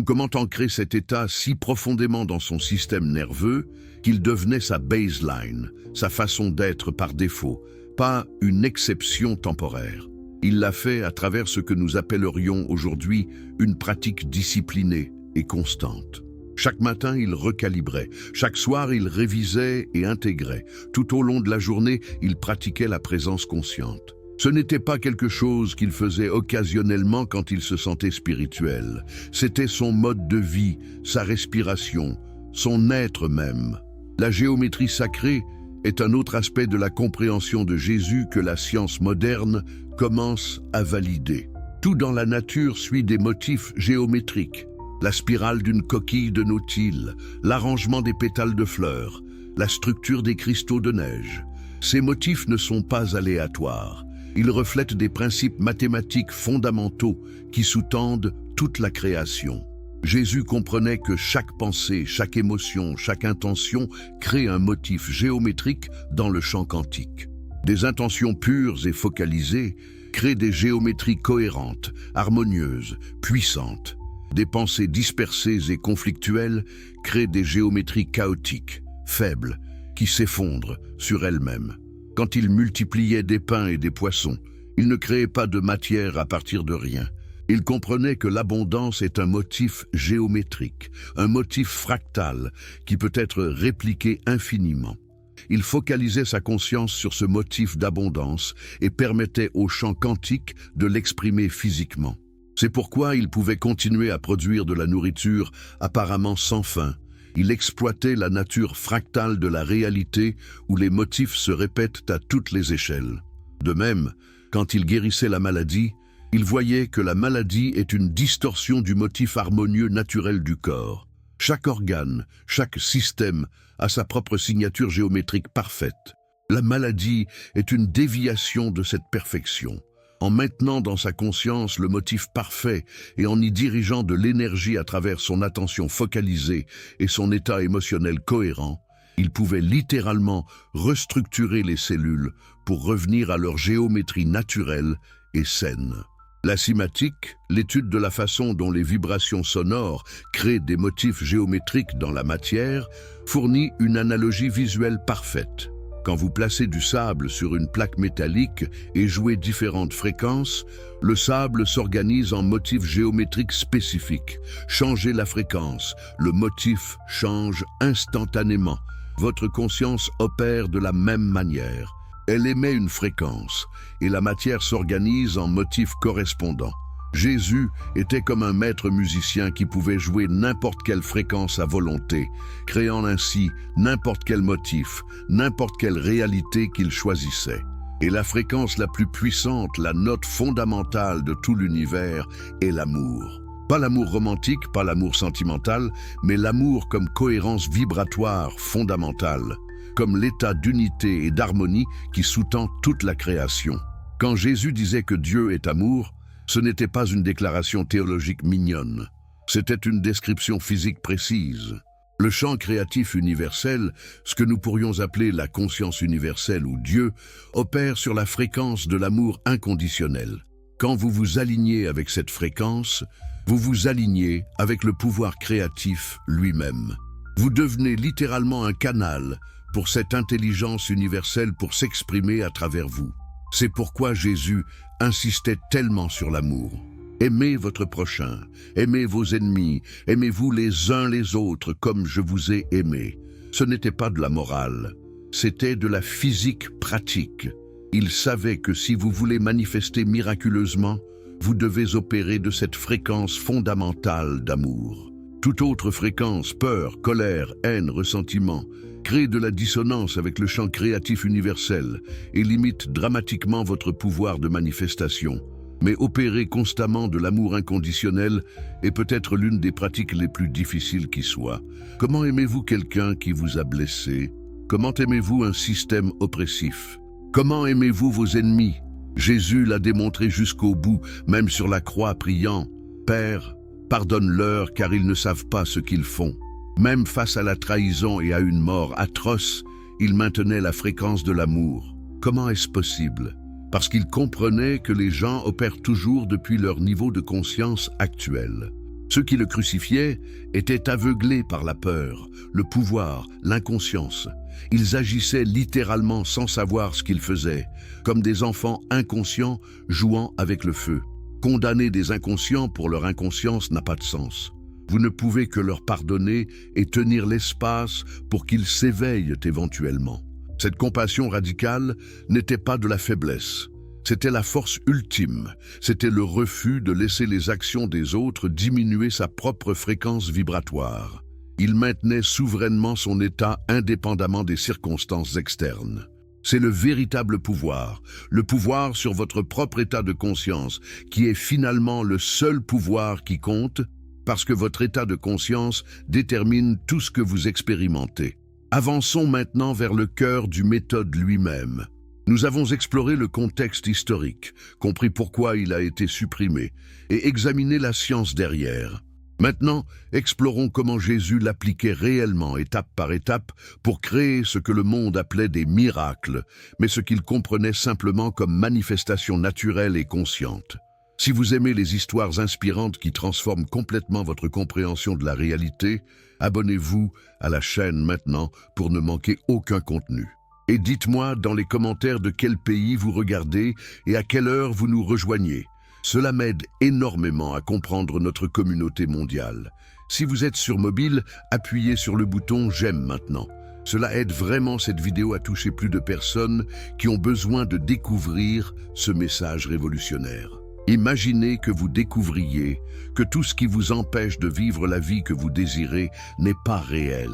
Comment ancrer cet état si profondément dans son système nerveux qu'il devenait sa baseline, sa façon d'être par défaut, pas une exception temporaire. Il l'a fait à travers ce que nous appellerions aujourd'hui une pratique disciplinée et constante. Chaque matin, il recalibrait. Chaque soir, il révisait et intégrait. Tout au long de la journée, il pratiquait la présence consciente. Ce n'était pas quelque chose qu'il faisait occasionnellement quand il se sentait spirituel. C'était son mode de vie, sa respiration, son être même. La géométrie sacrée est un autre aspect de la compréhension de Jésus que la science moderne commence à valider. Tout dans la nature suit des motifs géométriques. La spirale d'une coquille de nautile, l'arrangement des pétales de fleurs, la structure des cristaux de neige. Ces motifs ne sont pas aléatoires. Ils reflètent des principes mathématiques fondamentaux qui sous-tendent toute la création. Jésus comprenait que chaque pensée, chaque émotion, chaque intention crée un motif géométrique dans le champ quantique. Des intentions pures et focalisées créent des géométries cohérentes, harmonieuses, puissantes. Des pensées dispersées et conflictuelles créent des géométries chaotiques, faibles, qui s'effondrent sur elles-mêmes. Quand il multipliait des pains et des poissons, il ne créait pas de matière à partir de rien. Il comprenait que l'abondance est un motif géométrique, un motif fractal qui peut être répliqué infiniment. Il focalisait sa conscience sur ce motif d'abondance et permettait au champ quantique de l'exprimer physiquement. C'est pourquoi il pouvait continuer à produire de la nourriture apparemment sans fin. Il exploitait la nature fractale de la réalité où les motifs se répètent à toutes les échelles. De même, quand il guérissait la maladie, il voyait que la maladie est une distorsion du motif harmonieux naturel du corps. Chaque organe, chaque système a sa propre signature géométrique parfaite. La maladie est une déviation de cette perfection. En maintenant dans sa conscience le motif parfait et en y dirigeant de l'énergie à travers son attention focalisée et son état émotionnel cohérent, il pouvait littéralement restructurer les cellules pour revenir à leur géométrie naturelle et saine. La cymatique, l'étude de la façon dont les vibrations sonores créent des motifs géométriques dans la matière, fournit une analogie visuelle parfaite. Quand vous placez du sable sur une plaque métallique et jouez différentes fréquences, le sable s'organise en motifs géométriques spécifiques. Changez la fréquence, le motif change instantanément. Votre conscience opère de la même manière. Elle émet une fréquence et la matière s'organise en motifs correspondants. Jésus était comme un maître musicien qui pouvait jouer n'importe quelle fréquence à volonté, créant ainsi n'importe quel motif, n'importe quelle réalité qu'il choisissait. Et la fréquence la plus puissante, la note fondamentale de tout l'univers, est l'amour. Pas l'amour romantique, pas l'amour sentimental, mais l'amour comme cohérence vibratoire fondamentale, comme l'état d'unité et d'harmonie qui sous-tend toute la création. Quand Jésus disait que Dieu est amour, ce n'était pas une déclaration théologique mignonne, c'était une description physique précise. Le champ créatif universel, ce que nous pourrions appeler la conscience universelle ou Dieu, opère sur la fréquence de l'amour inconditionnel. Quand vous vous alignez avec cette fréquence, vous vous alignez avec le pouvoir créatif lui-même. Vous devenez littéralement un canal pour cette intelligence universelle pour s'exprimer à travers vous. C'est pourquoi Jésus insistait tellement sur l'amour. Aimez votre prochain, aimez vos ennemis, aimez-vous les uns les autres comme je vous ai aimé. Ce n'était pas de la morale, c'était de la physique pratique. Il savait que si vous voulez manifester miraculeusement, vous devez opérer de cette fréquence fondamentale d'amour. Toute autre fréquence, peur, colère, haine, ressentiment, crée de la dissonance avec le champ créatif universel et limite dramatiquement votre pouvoir de manifestation. Mais opérer constamment de l'amour inconditionnel est peut-être l'une des pratiques les plus difficiles qui soit. Comment aimez-vous quelqu'un qui vous a blessé? Comment aimez-vous un système oppressif? Comment aimez-vous vos ennemis? Jésus l'a démontré jusqu'au bout, même sur la croix priant « Père, pardonne-leur car ils ne savent pas ce qu'ils font ». Même face à la trahison et à une mort atroce, il maintenait la fréquence de l'amour. Comment est-ce possible? Parce qu'il comprenait que les gens opèrent toujours depuis leur niveau de conscience actuel. Ceux qui le crucifiaient étaient aveuglés par la peur, le pouvoir, l'inconscience. Ils agissaient littéralement sans savoir ce qu'ils faisaient, comme des enfants inconscients jouant avec le feu. Condamner des inconscients pour leur inconscience n'a pas de sens. Vous ne pouvez que leur pardonner et tenir l'espace pour qu'ils s'éveillent éventuellement. Cette compassion radicale n'était pas de la faiblesse. C'était la force ultime. C'était le refus de laisser les actions des autres diminuer sa propre fréquence vibratoire. Il maintenait souverainement son état indépendamment des circonstances externes. C'est le véritable pouvoir, le pouvoir sur votre propre état de conscience, qui est finalement le seul pouvoir qui compte, parce que votre état de conscience détermine tout ce que vous expérimentez. Avançons maintenant vers le cœur du méthode lui-même. Nous avons exploré le contexte historique, compris pourquoi il a été supprimé, et examiné la science derrière. Maintenant, explorons comment Jésus l'appliquait réellement, étape par étape, pour créer ce que le monde appelait des miracles, mais ce qu'il comprenait simplement comme manifestation naturelle et consciente. Si vous aimez les histoires inspirantes qui transforment complètement votre compréhension de la réalité, abonnez-vous à la chaîne maintenant pour ne manquer aucun contenu. Et dites-moi dans les commentaires de quel pays vous regardez et à quelle heure vous nous rejoignez. Cela m'aide énormément à comprendre notre communauté mondiale. Si vous êtes sur mobile, appuyez sur le bouton « J'aime » maintenant. Cela aide vraiment cette vidéo à toucher plus de personnes qui ont besoin de découvrir ce message révolutionnaire. Imaginez que vous découvriez que tout ce qui vous empêche de vivre la vie que vous désirez n'est pas réel,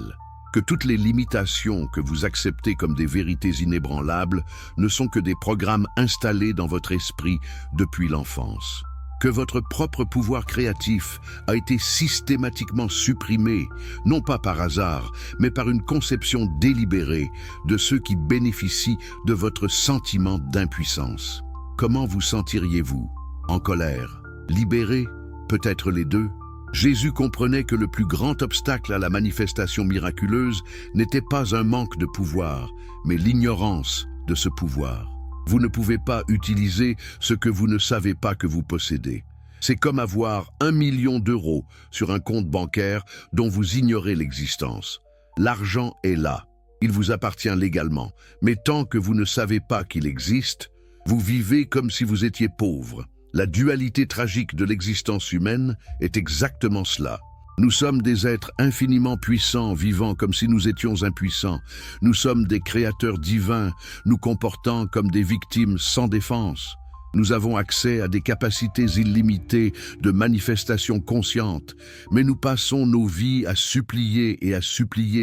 que toutes les limitations que vous acceptez comme des vérités inébranlables ne sont que des programmes installés dans votre esprit depuis l'enfance, que votre propre pouvoir créatif a été systématiquement supprimé, non pas par hasard, mais par une conception délibérée de ceux qui bénéficient de votre sentiment d'impuissance. Comment vous sentiriez-vous? En colère? Libéré? Peut-être les deux? Jésus comprenait que le plus grand obstacle à la manifestation miraculeuse n'était pas un manque de pouvoir, mais l'ignorance de ce pouvoir. Vous ne pouvez pas utiliser ce que vous ne savez pas que vous possédez. C'est comme avoir 1 million d'euros sur un compte bancaire dont vous ignorez l'existence. L'argent est là, il vous appartient légalement, mais tant que vous ne savez pas qu'il existe, vous vivez comme si vous étiez pauvre. La dualité tragique de l'existence humaine est exactement cela. Nous sommes des êtres infiniment puissants, vivant comme si nous étions impuissants. Nous sommes des créateurs divins, nous comportant comme des victimes sans défense. Nous avons accès à des capacités illimitées de manifestation consciente, mais nous passons nos vies à supplier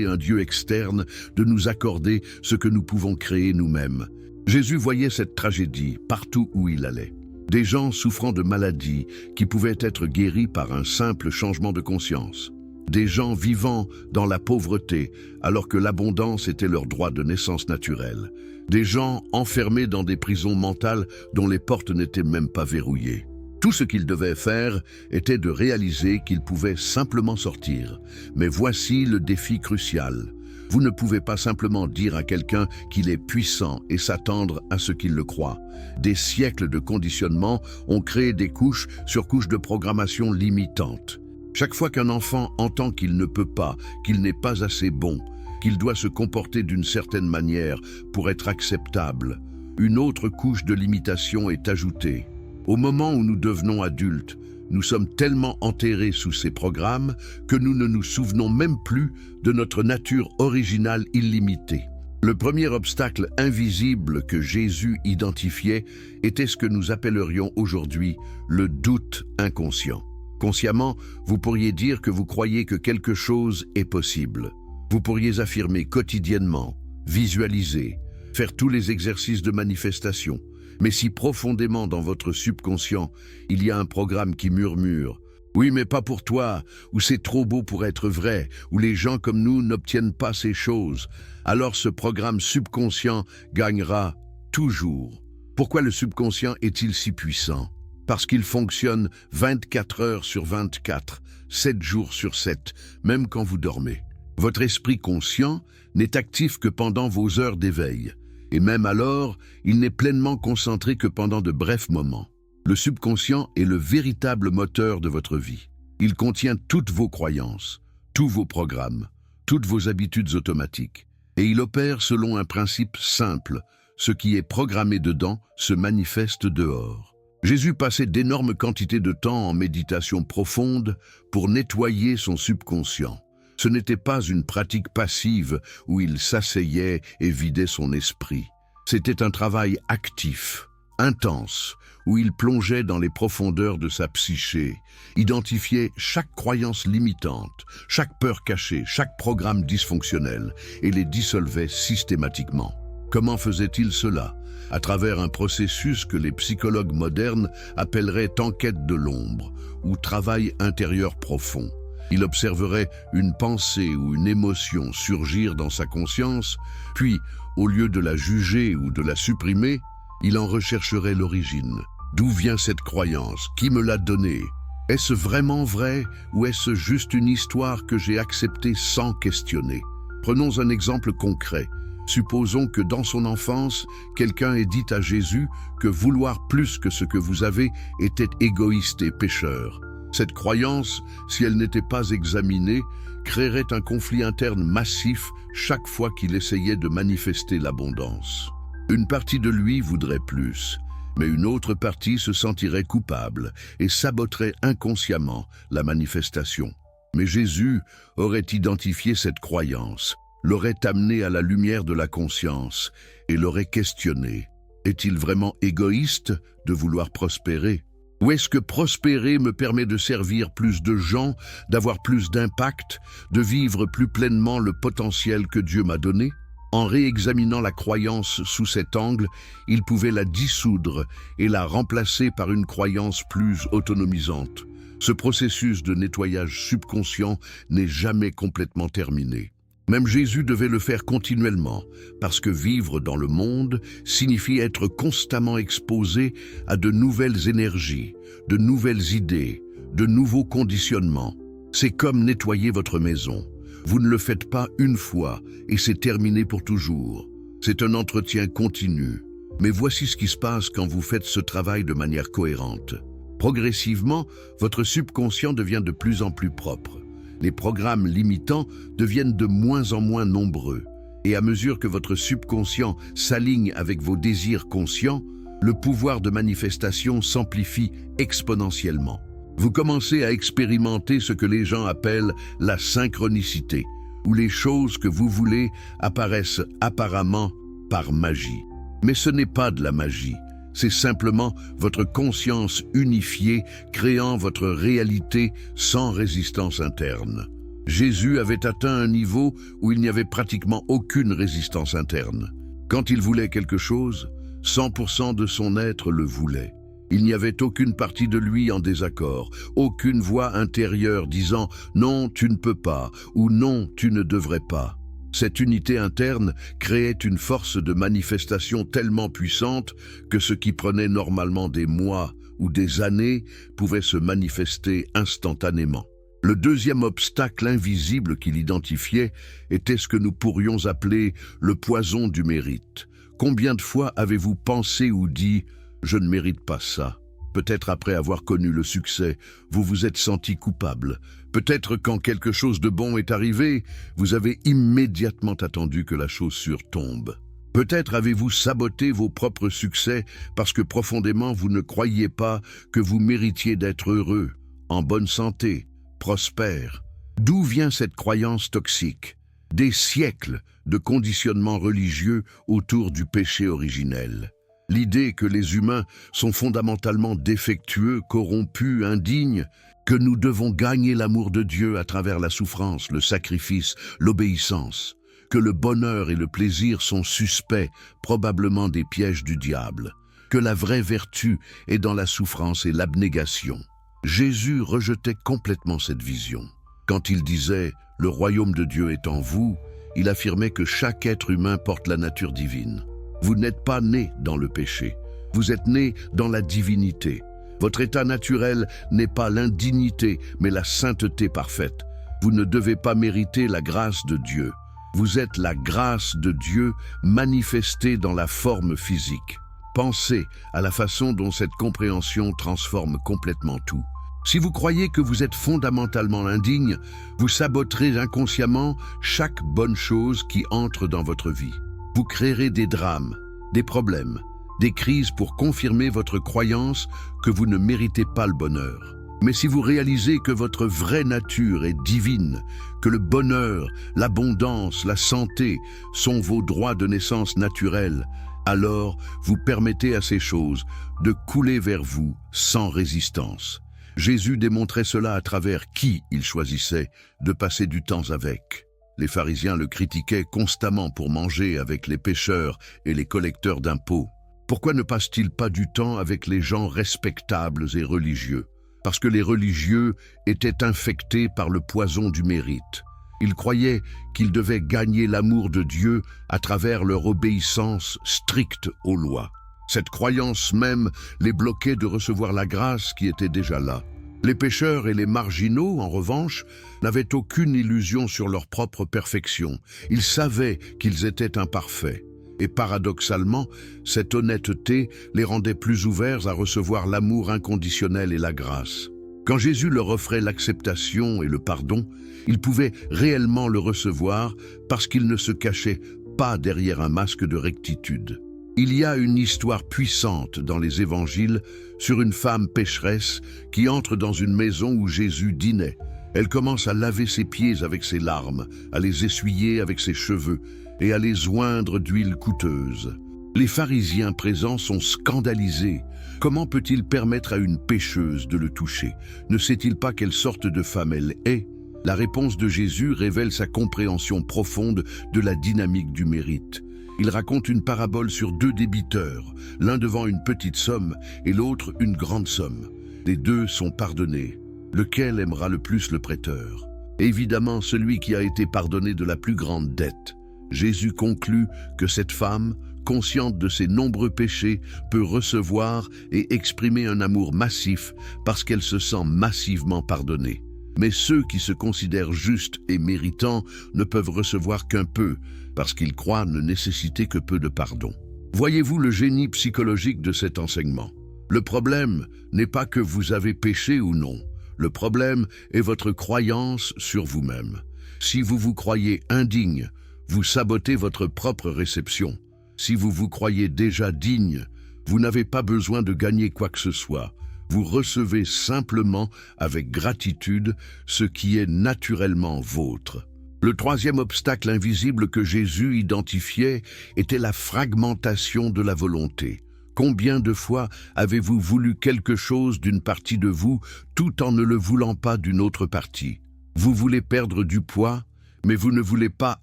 un Dieu externe de nous accorder ce que nous pouvons créer nous-mêmes. Jésus voyait cette tragédie partout où il allait. Des gens souffrant de maladies qui pouvaient être guéris par un simple changement de conscience. Des gens vivant dans la pauvreté alors que l'abondance était leur droit de naissance naturel. Des gens enfermés dans des prisons mentales dont les portes n'étaient même pas verrouillées. Tout ce qu'ils devaient faire était de réaliser qu'ils pouvaient simplement sortir. Mais voici le défi crucial. Vous ne pouvez pas simplement dire à quelqu'un qu'il est puissant et s'attendre à ce qu'il le croie. Des siècles de conditionnement ont créé des couches sur couches de programmation limitantes. Chaque fois qu'un enfant entend qu'il ne peut pas, qu'il n'est pas assez bon, qu'il doit se comporter d'une certaine manière pour être acceptable, une autre couche de limitation est ajoutée. Au moment où nous devenons adultes, nous sommes tellement enterrés sous ces programmes que nous ne nous souvenons même plus de notre nature originale illimitée. Le premier obstacle invisible que Jésus identifiait était ce que nous appellerions aujourd'hui le doute inconscient. Consciemment, vous pourriez dire que vous croyez que quelque chose est possible. Vous pourriez affirmer quotidiennement, visualiser, faire tous les exercices de manifestation. Mais si profondément dans votre subconscient, il y a un programme qui murmure « Oui, mais pas pour toi » ou « C'est trop beau pour être vrai » ou « Les gens comme nous n'obtiennent pas ces choses », alors ce programme subconscient gagnera toujours. Pourquoi le subconscient est-il si puissant? Parce qu'il fonctionne 24 heures sur 24, 7 jours sur 7, même quand vous dormez. Votre esprit conscient n'est actif que pendant vos heures d'éveil. Et même alors, il n'est pleinement concentré que pendant de brefs moments. Le subconscient est le véritable moteur de votre vie. Il contient toutes vos croyances, tous vos programmes, toutes vos habitudes automatiques. Et il opère selon un principe simple, ce qui est programmé dedans se manifeste dehors. Jésus passait d'énormes quantités de temps en méditation profonde pour nettoyer son subconscient. Ce n'était pas une pratique passive où il s'asseyait et vidait son esprit. C'était un travail actif, intense, où il plongeait dans les profondeurs de sa psyché, identifiait chaque croyance limitante, chaque peur cachée, chaque programme dysfonctionnel et les dissolvait systématiquement. Comment faisait-il cela? À travers un processus que les psychologues modernes appelleraient enquête de l'ombre ou travail intérieur profond. Il observerait une pensée ou une émotion surgir dans sa conscience, puis, au lieu de la juger ou de la supprimer, il en rechercherait l'origine. D'où vient cette croyance? Qui me l'a donnée? Est-ce vraiment vrai ou est-ce juste une histoire que j'ai acceptée sans questionner? Prenons un exemple concret. Supposons que dans son enfance, quelqu'un ait dit à Jésus que vouloir plus que ce que vous avez était égoïste et pécheur. Cette croyance, si elle n'était pas examinée, créerait un conflit interne massif chaque fois qu'il essayait de manifester l'abondance. Une partie de lui voudrait plus, mais une autre partie se sentirait coupable et saboterait inconsciemment la manifestation. Mais Jésus aurait identifié cette croyance, l'aurait amené à la lumière de la conscience et l'aurait questionné. Est-il vraiment égoïste de vouloir prospérer? Ou est-ce que prospérer me permet de servir plus de gens, d'avoir plus d'impact, de vivre plus pleinement le potentiel que Dieu m'a donné? En réexaminant la croyance sous cet angle, il pouvait la dissoudre et la remplacer par une croyance plus autonomisante. Ce processus de nettoyage subconscient n'est jamais complètement terminé. Même Jésus devait le faire continuellement, parce que vivre dans le monde signifie être constamment exposé à de nouvelles énergies, de nouvelles idées, de nouveaux conditionnements. C'est comme nettoyer votre maison. Vous ne le faites pas une fois et c'est terminé pour toujours. C'est un entretien continu. Mais voici ce qui se passe quand vous faites ce travail de manière cohérente. Progressivement, votre subconscient devient de plus en plus propre. Les programmes limitants deviennent de moins en moins nombreux. Et à mesure que votre subconscient s'aligne avec vos désirs conscients, le pouvoir de manifestation s'amplifie exponentiellement. Vous commencez à expérimenter ce que les gens appellent la synchronicité, où les choses que vous voulez apparaissent apparemment par magie. Mais ce n'est pas de la magie. C'est simplement votre conscience unifiée créant votre réalité sans résistance interne. Jésus avait atteint un niveau où il n'y avait pratiquement aucune résistance interne. Quand il voulait quelque chose, 100% de son être le voulait. Il n'y avait aucune partie de lui en désaccord, aucune voix intérieure disant « non, tu ne peux pas » ou « non, tu ne devrais pas ». Cette unité interne créait une force de manifestation tellement puissante que ce qui prenait normalement des mois ou des années pouvait se manifester instantanément. Le deuxième obstacle invisible qu'il identifiait était ce que nous pourrions appeler le poison du mérite. Combien de fois avez-vous pensé ou dit « je ne mérite pas ça » ? Peut-être après avoir connu le succès, vous vous êtes senti coupable. Peut-être quand quelque chose de bon est arrivé, vous avez immédiatement attendu que la chaussure tombe. Peut-être avez-vous saboté vos propres succès parce que profondément vous ne croyiez pas que vous méritiez d'être heureux, en bonne santé, prospère. D'où vient cette croyance toxique? Des siècles de conditionnement religieux autour du péché originel. L'idée que les humains sont fondamentalement défectueux, corrompus, indignes, que nous devons gagner l'amour de Dieu à travers la souffrance, le sacrifice, l'obéissance, que le bonheur et le plaisir sont suspects, probablement des pièges du diable, que la vraie vertu est dans la souffrance et l'abnégation. Jésus rejetait complètement cette vision. Quand il disait « Le royaume de Dieu est en vous », il affirmait que chaque être humain porte la nature divine. Vous n'êtes pas né dans le péché, vous êtes né dans la divinité. Votre état naturel n'est pas l'indignité, mais la sainteté parfaite. Vous ne devez pas mériter la grâce de Dieu. Vous êtes la grâce de Dieu manifestée dans la forme physique. Pensez à la façon dont cette compréhension transforme complètement tout. Si vous croyez que vous êtes fondamentalement indigne, vous saboterez inconsciemment chaque bonne chose qui entre dans votre vie. Vous créerez des drames, des problèmes, des crises pour confirmer votre croyance que vous ne méritez pas le bonheur. Mais si vous réalisez que votre vraie nature est divine, que le bonheur, l'abondance, la santé sont vos droits de naissance naturels, alors vous permettez à ces choses de couler vers vous sans résistance. Jésus démontrait cela à travers qui il choisissait de passer du temps avec. Les pharisiens le critiquaient constamment pour manger avec les pécheurs et les collecteurs d'impôts. Pourquoi ne passe-t-il pas du temps avec les gens respectables et religieux? Parce que les religieux étaient infectés par le poison du mérite. Ils croyaient qu'ils devaient gagner l'amour de Dieu à travers leur obéissance stricte aux lois. Cette croyance même les bloquait de recevoir la grâce qui était déjà là. Les pécheurs et les marginaux, en revanche, n'avaient aucune illusion sur leur propre perfection. Ils savaient qu'ils étaient imparfaits. Et paradoxalement, cette honnêteté les rendait plus ouverts à recevoir l'amour inconditionnel et la grâce. Quand Jésus leur offrait l'acceptation et le pardon, ils pouvaient réellement le recevoir parce qu'ils ne se cachaient pas derrière un masque de rectitude. Il y a une histoire puissante dans les évangiles sur une femme pécheresse qui entre dans une maison où Jésus dînait. Elle commence à laver ses pieds avec ses larmes, à les essuyer avec ses cheveux et à les oindre d'huile coûteuse. Les pharisiens présents sont scandalisés. Comment peut-il permettre à une pécheuse de le toucher? Ne sait-il pas quelle sorte de femme elle est? La réponse de Jésus révèle sa compréhension profonde de la dynamique du mérite. Il raconte une parabole sur deux débiteurs, l'un devant une petite somme et l'autre une grande somme. Les deux sont pardonnés. Lequel aimera le plus le prêteur? Évidemment, celui qui a été pardonné de la plus grande dette. Jésus conclut que cette femme, consciente de ses nombreux péchés, peut recevoir et exprimer un amour massif parce qu'elle se sent massivement pardonnée. Mais ceux qui se considèrent justes et méritants ne peuvent recevoir qu'un peu, parce qu'ils croient ne nécessiter que peu de pardon. Voyez-vous le génie psychologique de cet enseignement? Le problème n'est pas que vous avez péché ou non. Le problème est votre croyance sur vous-même. Si vous vous croyez indigne, vous sabotez votre propre réception. Si vous vous croyez déjà digne, vous n'avez pas besoin de gagner quoi que ce soit. Vous recevez simplement avec gratitude ce qui est naturellement vôtre. Le troisième obstacle invisible que Jésus identifiait était la fragmentation de la volonté. Combien de fois avez-vous voulu quelque chose d'une partie de vous tout en ne le voulant pas d'une autre partie? Vous voulez perdre du poids, mais vous ne voulez pas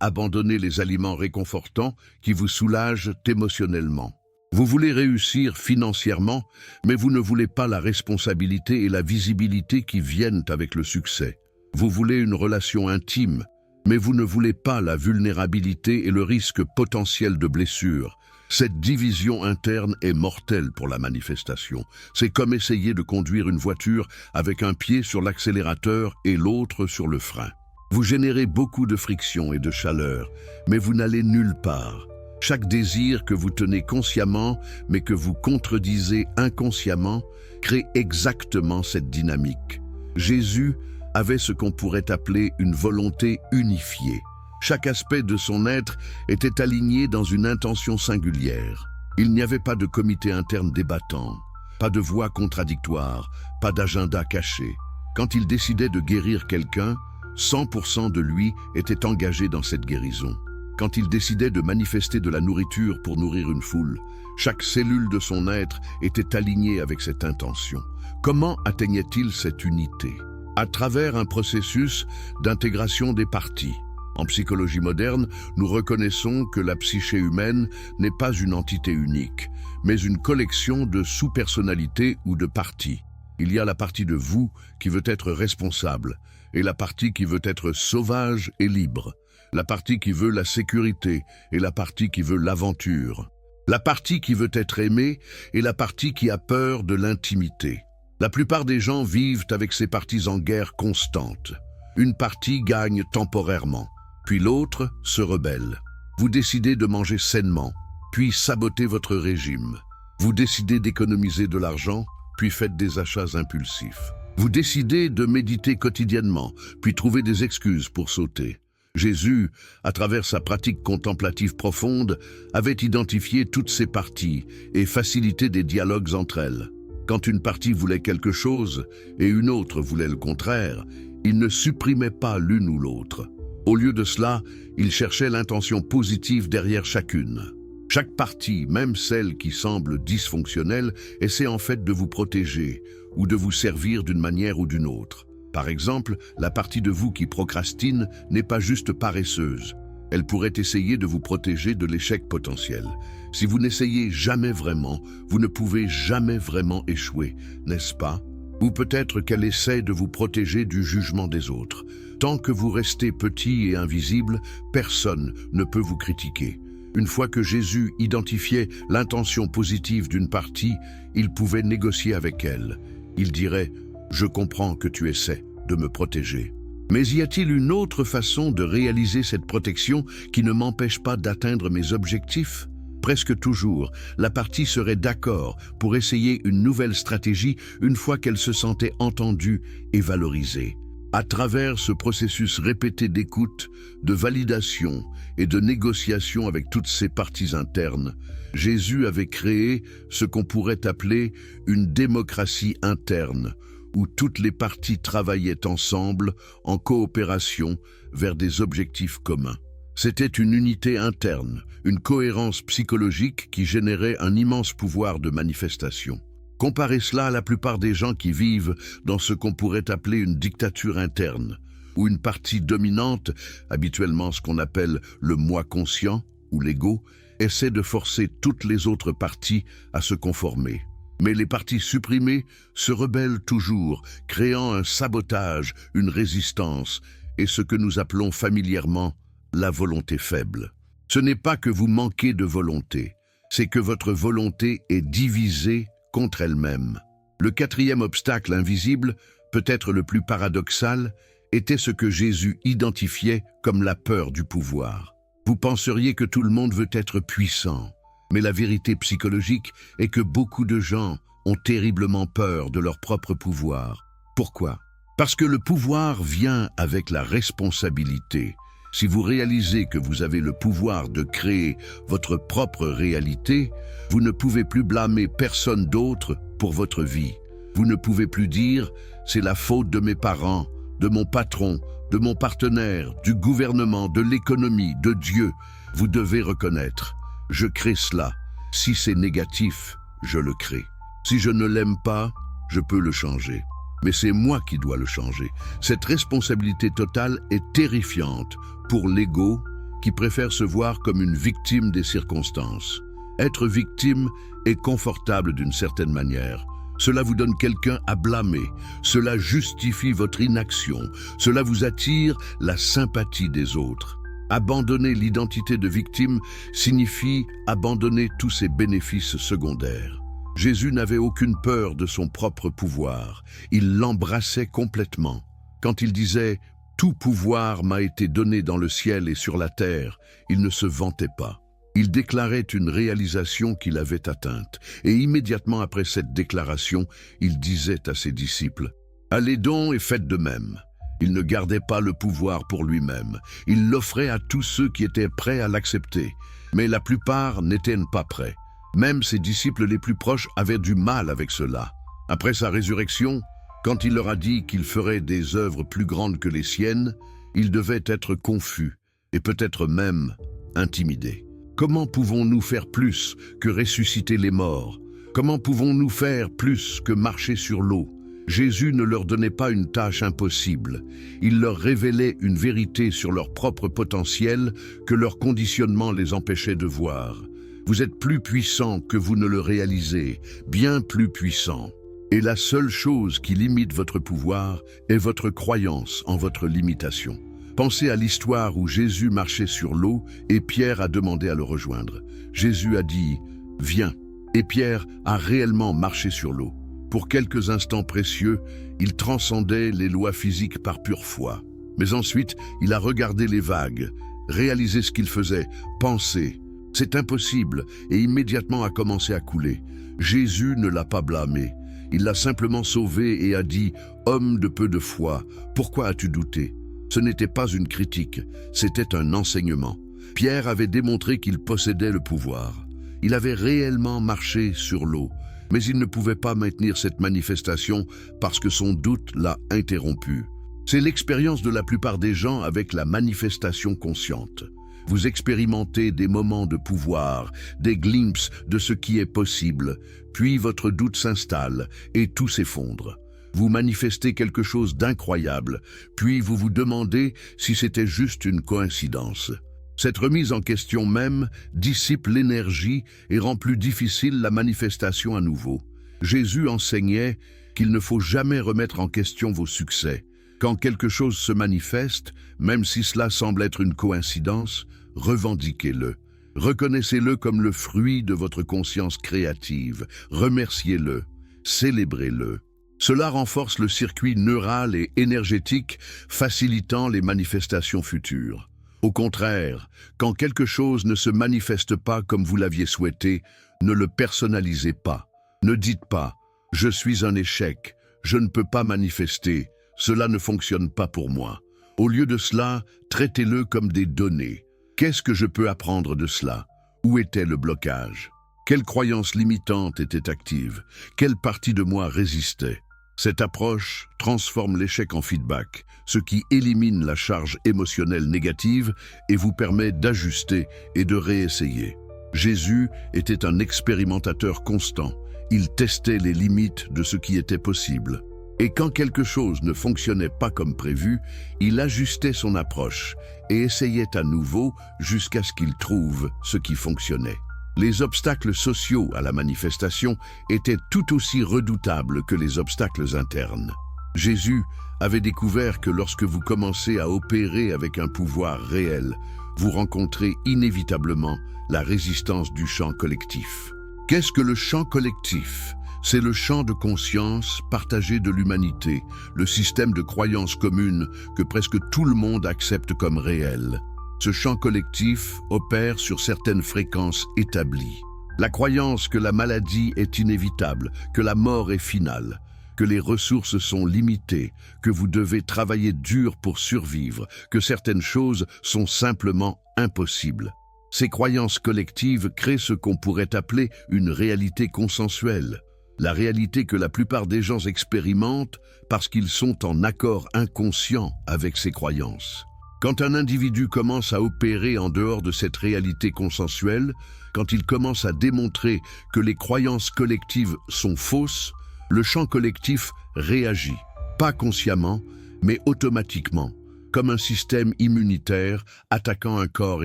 abandonner les aliments réconfortants qui vous soulagent émotionnellement. Vous voulez réussir financièrement, mais vous ne voulez pas la responsabilité et la visibilité qui viennent avec le succès. Vous voulez une relation intime, mais vous ne voulez pas la vulnérabilité et le risque potentiel de blessure. Cette division interne est mortelle pour la manifestation. C'est comme essayer de conduire une voiture avec un pied sur l'accélérateur et l'autre sur le frein. Vous générez beaucoup de friction et de chaleur, mais vous n'allez nulle part. Chaque désir que vous tenez consciemment, mais que vous contredisez inconsciemment, crée exactement cette dynamique. Jésus avait ce qu'on pourrait appeler une volonté unifiée. Chaque aspect de son être était aligné dans une intention singulière. Il n'y avait pas de comité interne débattant, pas de voix contradictoire, pas d'agenda caché. Quand il décidait de guérir quelqu'un, 100% de lui était engagé dans cette guérison. Quand il décidait de manifester de la nourriture pour nourrir une foule, chaque cellule de son être était alignée avec cette intention. Comment atteignait-il cette unité? À travers un processus d'intégration des parties. En psychologie moderne, nous reconnaissons que la psyché humaine n'est pas une entité unique, mais une collection de sous-personnalités ou de parties. Il y a la partie de vous qui veut être responsable, et la partie qui veut être sauvage et libre, la partie qui veut la sécurité et la partie qui veut l'aventure, la partie qui veut être aimée et la partie qui a peur de l'intimité. La plupart des gens vivent avec ces parties en guerre constante. Une partie gagne temporairement, puis l'autre se rebelle. Vous décidez de manger sainement, puis sabotez votre régime. Vous décidez d'économiser de l'argent, puis faites des achats impulsifs. Vous décidez de méditer quotidiennement, puis trouvez des excuses pour sauter. Jésus, à travers sa pratique contemplative profonde, avait identifié toutes ces parties et facilité des dialogues entre elles. Quand une partie voulait quelque chose et une autre voulait le contraire, il ne supprimait pas l'une ou l'autre. Au lieu de cela, il cherchait l'intention positive derrière chacune. Chaque partie, même celle qui semble dysfonctionnelle, essaie en fait de vous protéger ou de vous servir d'une manière ou d'une autre. Par exemple, la partie de vous qui procrastine n'est pas juste paresseuse. Elle pourrait essayer de vous protéger de l'échec potentiel. Si vous n'essayez jamais vraiment, vous ne pouvez jamais vraiment échouer, n'est-ce pas? Ou peut-être qu'elle essaie de vous protéger du jugement des autres. Tant que vous restez petit et invisible, personne ne peut vous critiquer. Une fois que Jésus identifiait l'intention positive d'une partie, il pouvait négocier avec elle. Il dirait « Je comprends que tu essaies de me protéger. » Mais y a-t-il une autre façon de réaliser cette protection qui ne m'empêche pas d'atteindre mes objectifs? Presque toujours, la partie serait d'accord pour essayer une nouvelle stratégie une fois qu'elle se sentait entendue et valorisée. À travers ce processus répété d'écoute, de validation et de négociation avec toutes ces parties internes, Jésus avait créé ce qu'on pourrait appeler une démocratie interne, où toutes les parties travaillaient ensemble, en coopération, vers des objectifs communs. C'était une unité interne, une cohérence psychologique qui générait un immense pouvoir de manifestation. Comparez cela à la plupart des gens qui vivent dans ce qu'on pourrait appeler une dictature interne, où une partie dominante, habituellement ce qu'on appelle le moi conscient ou l'ego, essaie de forcer toutes les autres parties à se conformer. Mais les parties supprimées se rebellent toujours, créant un sabotage, une résistance, et ce que nous appelons familièrement la volonté faible. Ce n'est pas que vous manquez de volonté, c'est que votre volonté est divisée contre elle-même. Le quatrième obstacle invisible, peut-être le plus paradoxal, était ce que Jésus identifiait comme la peur du pouvoir. Vous penseriez que tout le monde veut être puissant, mais la vérité psychologique est que beaucoup de gens ont terriblement peur de leur propre pouvoir. Pourquoi? Parce que le pouvoir vient avec la responsabilité. Si vous réalisez que vous avez le pouvoir de créer votre propre réalité, vous ne pouvez plus blâmer personne d'autre pour votre vie. Vous ne pouvez plus dire « c'est la faute de mes parents, de mon patron, de mon partenaire, du gouvernement, de l'économie, de Dieu ». Vous devez reconnaître « je crée cela. Si c'est négatif, je le crée. Si je ne l'aime pas, je peux le changer. Mais c'est moi qui dois le changer. » Cette responsabilité totale est terrifiante pour l'ego qui préfère se voir comme une victime des circonstances. Être victime est confortable d'une certaine manière. Cela vous donne quelqu'un à blâmer. Cela justifie votre inaction. Cela vous attire la sympathie des autres. Abandonner l'identité de victime signifie abandonner tous ses bénéfices secondaires. Jésus n'avait aucune peur de son propre pouvoir. Il l'embrassait complètement. Quand il disait « Tout pouvoir m'a été donné dans le ciel et sur la terre », il ne se vantait pas. Il déclarait une réalisation qu'il avait atteinte. Et immédiatement après cette déclaration, il disait à ses disciples « Allez donc et faites de même ». Il ne gardait pas le pouvoir pour lui-même. Il l'offrait à tous ceux qui étaient prêts à l'accepter. Mais la plupart n'étaient pas prêts. Même ses disciples les plus proches avaient du mal avec cela. Après sa résurrection, quand il leur a dit qu'il ferait des œuvres plus grandes que les siennes, ils devaient être confus et peut-être même intimidés. Comment pouvons-nous faire plus que ressusciter les morts? Comment pouvons-nous faire plus que marcher sur l'eau? Jésus ne leur donnait pas une tâche impossible. Il leur révélait une vérité sur leur propre potentiel que leur conditionnement les empêchait de voir. Vous êtes plus puissant que vous ne le réalisez, bien plus puissant. Et la seule chose qui limite votre pouvoir est votre croyance en votre limitation. Pensez à l'histoire où Jésus marchait sur l'eau et Pierre a demandé à le rejoindre. Jésus a dit « Viens » et Pierre a réellement marché sur l'eau. Pour quelques instants précieux, il transcendait les lois physiques par pure foi. Mais ensuite, il a regardé les vagues, réalisé ce qu'il faisait, pensé. C'est impossible, et immédiatement a commencé à couler. Jésus ne l'a pas blâmé. Il l'a simplement sauvé et a dit « Homme de peu de foi, pourquoi as-tu douté ?» Ce n'était pas une critique, c'était un enseignement. Pierre avait démontré qu'il possédait le pouvoir. Il avait réellement marché sur l'eau. Mais il ne pouvait pas maintenir cette manifestation parce que son doute l'a interrompu. C'est l'expérience de la plupart des gens avec la manifestation consciente. Vous expérimentez des moments de pouvoir, des glimpses de ce qui est possible, puis votre doute s'installe et tout s'effondre. Vous manifestez quelque chose d'incroyable, puis vous vous demandez si c'était juste une coïncidence. Cette remise en question même dissipe l'énergie et rend plus difficile la manifestation à nouveau. Jésus enseignait qu'il ne faut jamais remettre en question vos succès. Quand quelque chose se manifeste, même si cela semble être une coïncidence, revendiquez-le. Reconnaissez-le comme le fruit de votre conscience créative. Remerciez-le. Célébrez-le. Cela renforce le circuit neural et énergétique, facilitant les manifestations futures. Au contraire, quand quelque chose ne se manifeste pas comme vous l'aviez souhaité, ne le personnalisez pas. Ne dites pas « je suis un échec, je ne peux pas manifester, cela ne fonctionne pas pour moi ». Au lieu de cela, traitez-le comme des données. Qu'est-ce que je peux apprendre de cela? Où était le blocage? Quelle croyance limitante était active? Quelle partie de moi résistait? Cette approche transforme l'échec en feedback, ce qui élimine la charge émotionnelle négative et vous permet d'ajuster et de réessayer. Jésus était un expérimentateur constant. Il testait les limites de ce qui était possible. Et quand quelque chose ne fonctionnait pas comme prévu, il ajustait son approche et essayait à nouveau jusqu'à ce qu'il trouve ce qui fonctionnait. Les obstacles sociaux à la manifestation étaient tout aussi redoutables que les obstacles internes. Jésus avait découvert que lorsque vous commencez à opérer avec un pouvoir réel, vous rencontrez inévitablement la résistance du champ collectif. Qu'est-ce que le champ collectif? C'est le champ de conscience partagé de l'humanité, le système de croyances communes que presque tout le monde accepte comme réel. Ce champ collectif opère sur certaines fréquences établies. La croyance que la maladie est inévitable, que la mort est finale, que les ressources sont limitées, que vous devez travailler dur pour survivre, que certaines choses sont simplement impossibles. Ces croyances collectives créent ce qu'on pourrait appeler une réalité consensuelle. La réalité que la plupart des gens expérimentent parce qu'ils sont en accord inconscient avec ces croyances. Quand un individu commence à opérer en dehors de cette réalité consensuelle, quand il commence à démontrer que les croyances collectives sont fausses, le champ collectif réagit, pas consciemment, mais automatiquement, comme un système immunitaire attaquant un corps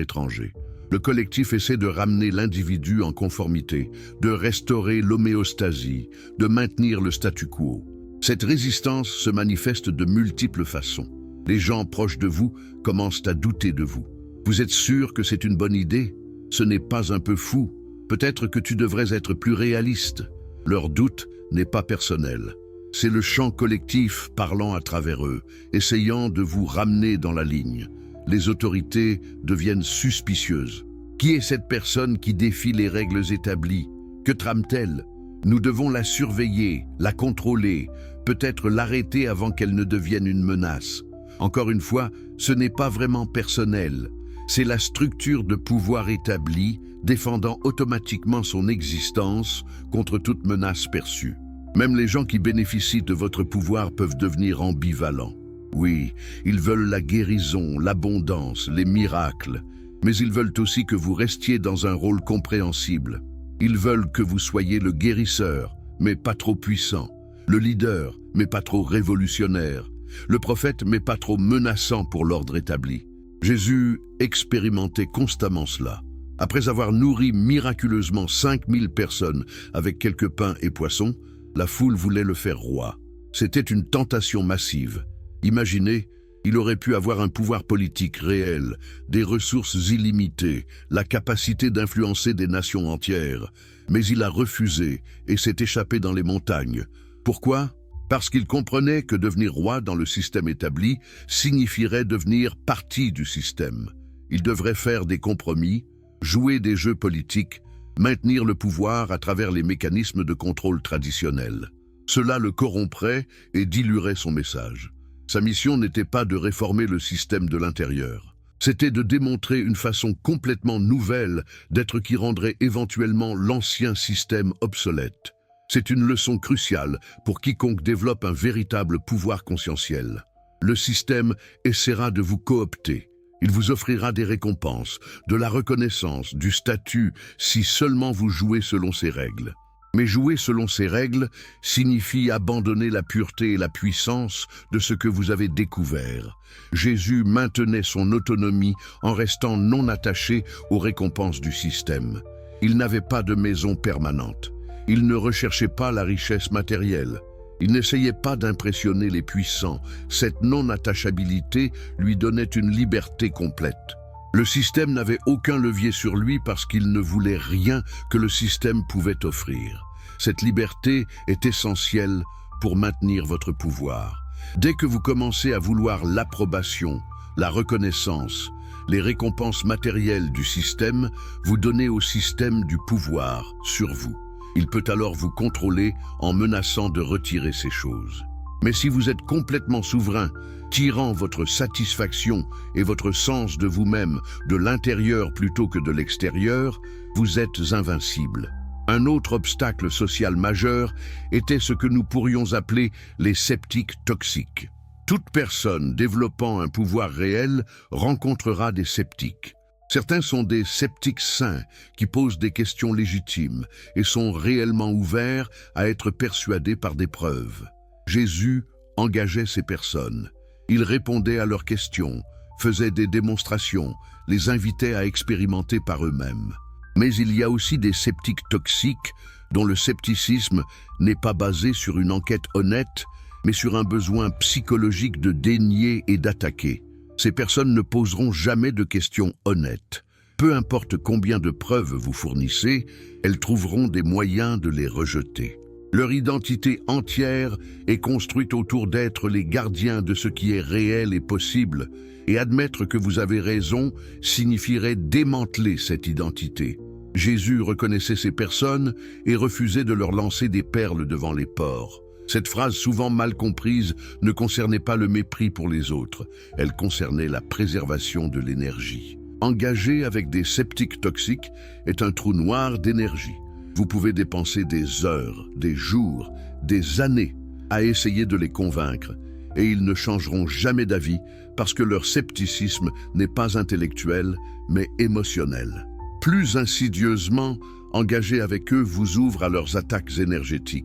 étranger. Le collectif essaie de ramener l'individu en conformité, de restaurer l'homéostasie, de maintenir le statu quo. Cette résistance se manifeste de multiples façons. Les gens proches de vous commencent à douter de vous. Vous êtes sûr que c'est une bonne idée? Ce n'est pas un peu fou? Peut-être que tu devrais être plus réaliste. Leur doute n'est pas personnel. C'est le champ collectif parlant à travers eux, essayant de vous ramener dans la ligne. Les autorités deviennent suspicieuses. Qui est cette personne qui défie les règles établies? Que trame-t-elle? Nous devons la surveiller, la contrôler, peut-être l'arrêter avant qu'elle ne devienne une menace. Encore une fois, ce n'est pas vraiment personnel. C'est la structure de pouvoir établie, défendant automatiquement son existence contre toute menace perçue. Même les gens qui bénéficient de votre pouvoir peuvent devenir ambivalents. Oui, ils veulent la guérison, l'abondance, les miracles, mais ils veulent aussi que vous restiez dans un rôle compréhensible. Ils veulent que vous soyez le guérisseur, mais pas trop puissant, le leader, mais pas trop révolutionnaire, le prophète, mais pas trop menaçant pour l'ordre établi. Jésus expérimentait constamment cela. Après avoir nourri miraculeusement 5000 personnes avec quelques pains et poissons, la foule voulait le faire roi. C'était une tentation massive. Imaginez, il aurait pu avoir un pouvoir politique réel, des ressources illimitées, la capacité d'influencer des nations entières. Mais il a refusé et s'est échappé dans les montagnes. Pourquoi ? Parce qu'il comprenait que devenir roi dans le système établi signifierait devenir partie du système. Il devrait faire des compromis, jouer des jeux politiques, maintenir le pouvoir à travers les mécanismes de contrôle traditionnels. Cela le corromprait et diluerait son message. Sa mission n'était pas de réformer le système de l'intérieur. C'était de démontrer une façon complètement nouvelle d'être qui rendrait éventuellement l'ancien système obsolète. C'est une leçon cruciale pour quiconque développe un véritable pouvoir conscientiel. Le système essaiera de vous coopter. Il vous offrira des récompenses, de la reconnaissance, du statut, si seulement vous jouez selon ses règles. Mais jouer selon ces règles signifie abandonner la pureté et la puissance de ce que vous avez découvert. Jésus maintenait son autonomie en restant non attaché aux récompenses du système. Il n'avait pas de maison permanente. Il ne recherchait pas la richesse matérielle. Il n'essayait pas d'impressionner les puissants. Cette non-attachabilité lui donnait une liberté complète. Le système n'avait aucun levier sur lui parce qu'il ne voulait rien que le système pouvait offrir. Cette liberté est essentielle pour maintenir votre pouvoir. Dès que vous commencez à vouloir l'approbation, la reconnaissance, les récompenses matérielles du système, vous donnez au système du pouvoir sur vous. Il peut alors vous contrôler en menaçant de retirer ces choses. Mais si vous êtes complètement souverain, tirant votre satisfaction et votre sens de vous-même de l'intérieur plutôt que de l'extérieur, vous êtes invincible. Un autre obstacle social majeur était ce que nous pourrions appeler les sceptiques toxiques. Toute personne développant un pouvoir réel rencontrera des sceptiques. Certains sont des sceptiques sains qui posent des questions légitimes et sont réellement ouverts à être persuadés par des preuves. Jésus engageait ces personnes. Il répondait à leurs questions, faisait des démonstrations, les invitait à expérimenter par eux-mêmes. Mais il y a aussi des sceptiques toxiques dont le scepticisme n'est pas basé sur une enquête honnête, mais sur un besoin psychologique de dénier et d'attaquer. Ces personnes ne poseront jamais de questions honnêtes. Peu importe combien de preuves vous fournissez, elles trouveront des moyens de les rejeter. Leur identité entière est construite autour d'être les gardiens de ce qui est réel et possible, et admettre que vous avez raison signifierait démanteler cette identité. Jésus reconnaissait ces personnes et refusait de leur lancer des perles devant les porcs. Cette phrase souvent mal comprise ne concernait pas le mépris pour les autres, elle concernait la préservation de l'énergie. Engager avec des sceptiques toxiques est un trou noir d'énergie. Vous pouvez dépenser des heures, des jours, des années à essayer de les convaincre, et ils ne changeront jamais d'avis parce que leur scepticisme n'est pas intellectuel, mais émotionnel. Plus insidieusement, engager avec eux vous ouvre à leurs attaques énergétiques.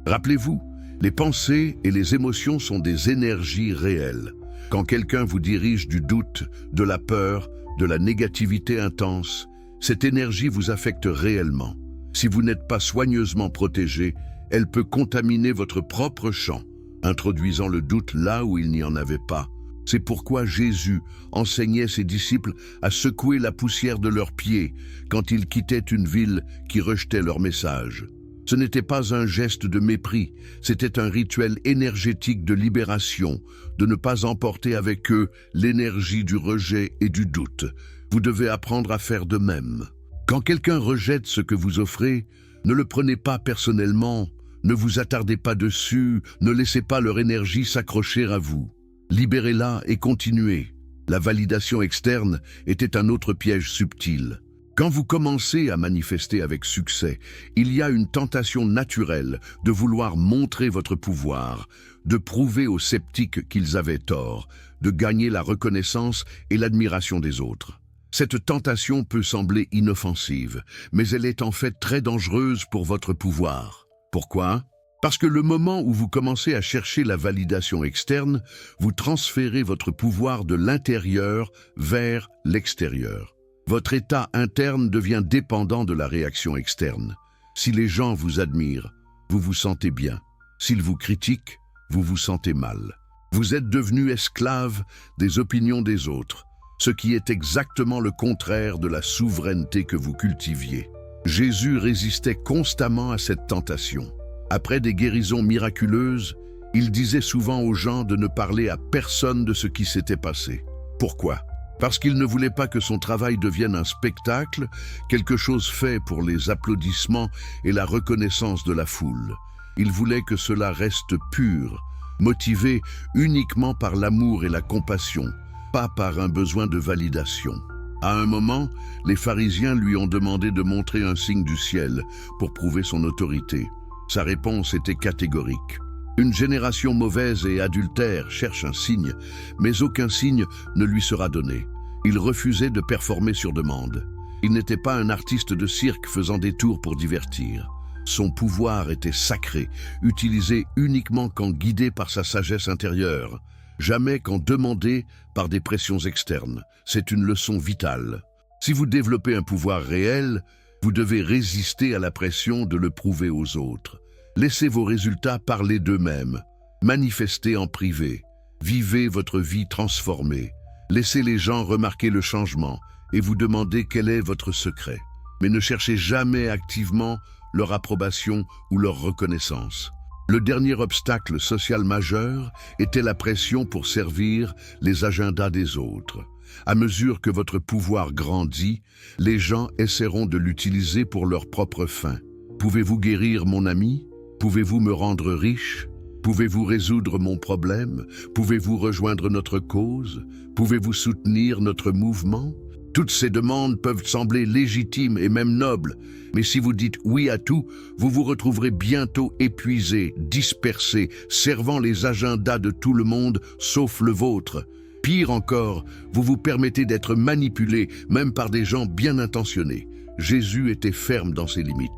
Rappelez-vous, les pensées et les émotions sont des énergies réelles. Quand quelqu'un vous dirige du doute, de la peur, de la négativité intense, cette énergie vous affecte réellement. Si vous n'êtes pas soigneusement protégé, elle peut contaminer votre propre champ, introduisant le doute là où il n'y en avait pas, C'est pourquoi Jésus enseignait ses disciples à secouer la poussière de leurs pieds quand ils quittaient une ville qui rejetait leur message. Ce n'était pas un geste de mépris, c'était un rituel énergétique de libération, de ne pas emporter avec eux l'énergie du rejet et du doute. Vous devez apprendre à faire de même. Quand quelqu'un rejette ce que vous offrez, ne le prenez pas personnellement, ne vous attardez pas dessus, ne laissez pas leur énergie s'accrocher à vous. Libérez-la et continuez. La validation externe était un autre piège subtil. Quand vous commencez à manifester avec succès, il y a une tentation naturelle de vouloir montrer votre pouvoir, de prouver aux sceptiques qu'ils avaient tort, de gagner la reconnaissance et l'admiration des autres. Cette tentation peut sembler inoffensive, mais elle est en fait très dangereuse pour votre pouvoir. Pourquoi ? Parce que le moment où vous commencez à chercher la validation externe, vous transférez votre pouvoir de l'intérieur vers l'extérieur. Votre état interne devient dépendant de la réaction externe. Si les gens vous admirent, vous vous sentez bien. S'ils vous critiquent, vous vous sentez mal. Vous êtes devenu esclave des opinions des autres, ce qui est exactement le contraire de la souveraineté que vous cultiviez. Jésus résistait constamment à cette tentation. Après des guérisons miraculeuses, il disait souvent aux gens de ne parler à personne de ce qui s'était passé. Pourquoi ? Parce qu'il ne voulait pas que son travail devienne un spectacle, quelque chose fait pour les applaudissements et la reconnaissance de la foule. Il voulait que cela reste pur, motivé uniquement par l'amour et la compassion, pas par un besoin de validation. À un moment, les pharisiens lui ont demandé de montrer un signe du ciel pour prouver son autorité. Sa réponse était catégorique. Une génération mauvaise et adultère cherche un signe, mais aucun signe ne lui sera donné. Il refusait de performer sur demande. Il n'était pas un artiste de cirque faisant des tours pour divertir. Son pouvoir était sacré, utilisé uniquement quand guidé par sa sagesse intérieure, jamais quand demandé par des pressions externes. C'est une leçon vitale. Si vous développez un pouvoir réel, vous devez résister à la pression de le prouver aux autres. Laissez vos résultats parler d'eux-mêmes. Manifestez en privé. Vivez votre vie transformée. Laissez les gens remarquer le changement et vous demandez quel est votre secret. Mais ne cherchez jamais activement leur approbation ou leur reconnaissance. Le dernier obstacle social majeur était la pression pour servir les agendas des autres. À mesure que votre pouvoir grandit, les gens essaieront de l'utiliser pour leurs propres fins. Pouvez-vous guérir mon ami ? Pouvez-vous me rendre riche ? Pouvez-vous résoudre mon problème ? Pouvez-vous rejoindre notre cause ? Pouvez-vous soutenir notre mouvement ? Toutes ces demandes peuvent sembler légitimes et même nobles, mais si vous dites oui à tout, vous vous retrouverez bientôt épuisé, dispersé, servant les agendas de tout le monde sauf le vôtre. Pire encore, vous vous permettez d'être manipulé, même par des gens bien intentionnés. Jésus était ferme dans ses limites.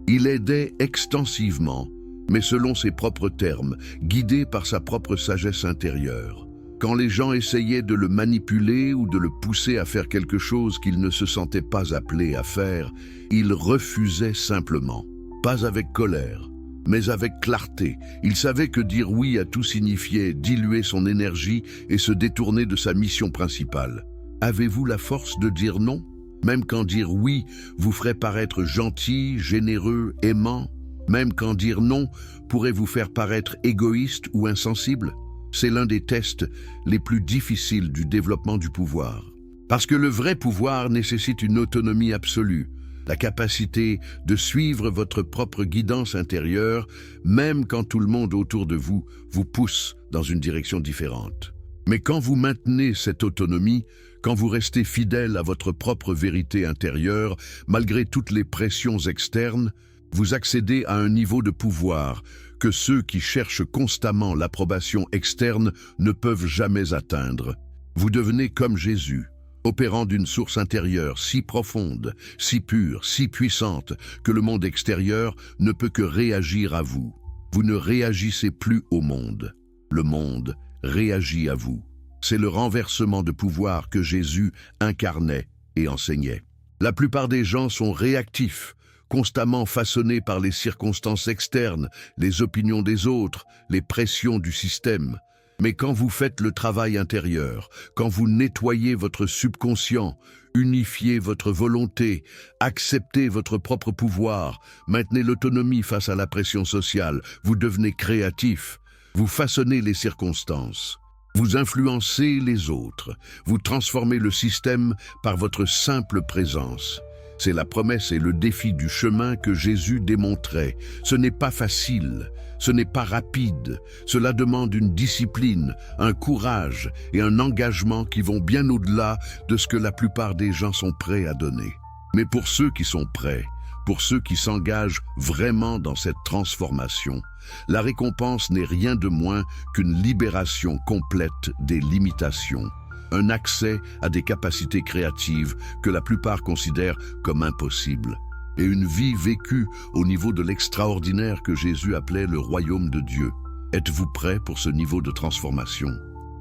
Il aidait extensivement, mais selon ses propres termes, guidé par sa propre sagesse intérieure. Quand les gens essayaient de le manipuler ou de le pousser à faire quelque chose qu'il ne se sentait pas appelé à faire, il refusait simplement. Pas avec colère, mais avec clarté. Il savait que dire oui à tout signifiait diluer son énergie et se détourner de sa mission principale. Avez-vous la force de dire non ? Même quand dire oui vous ferait paraître gentil, généreux, aimant, même quand dire non pourrait vous faire paraître égoïste ou insensible, c'est l'un des tests les plus difficiles du développement du pouvoir. Parce que le vrai pouvoir nécessite une autonomie absolue, la capacité de suivre votre propre guidance intérieure, même quand tout le monde autour de vous vous pousse dans une direction différente. Mais quand vous maintenez cette autonomie, quand vous restez fidèle à votre propre vérité intérieure, malgré toutes les pressions externes, vous accédez à un niveau de pouvoir que ceux qui cherchent constamment l'approbation externe ne peuvent jamais atteindre. Vous devenez comme Jésus, opérant d'une source intérieure si profonde, si pure, si puissante, que le monde extérieur ne peut que réagir à vous. Vous ne réagissez plus au monde. Le monde réagit à vous. C'est le renversement de pouvoir que Jésus incarnait et enseignait. La plupart des gens sont réactifs, constamment façonnés par les circonstances externes, les opinions des autres, les pressions du système. Mais quand vous faites le travail intérieur, quand vous nettoyez votre subconscient, unifiez votre volonté, acceptez votre propre pouvoir, maintenez l'autonomie face à la pression sociale, vous devenez créatif, vous façonnez les circonstances, vous influencez les autres, vous transformez le système par votre simple présence. C'est la promesse et le défi du chemin que Jésus démontrait. Ce n'est pas facile, ce n'est pas rapide. Cela demande une discipline, un courage et un engagement qui vont bien au-delà de ce que la plupart des gens sont prêts à donner. Mais pour ceux qui sont prêts, pour ceux qui s'engagent vraiment dans cette transformation, la récompense n'est rien de moins qu'une libération complète des limitations. Un accès à des capacités créatives que la plupart considèrent comme impossibles, et une vie vécue au niveau de l'extraordinaire que Jésus appelait le royaume de Dieu. Êtes-vous prêt pour ce niveau de transformation?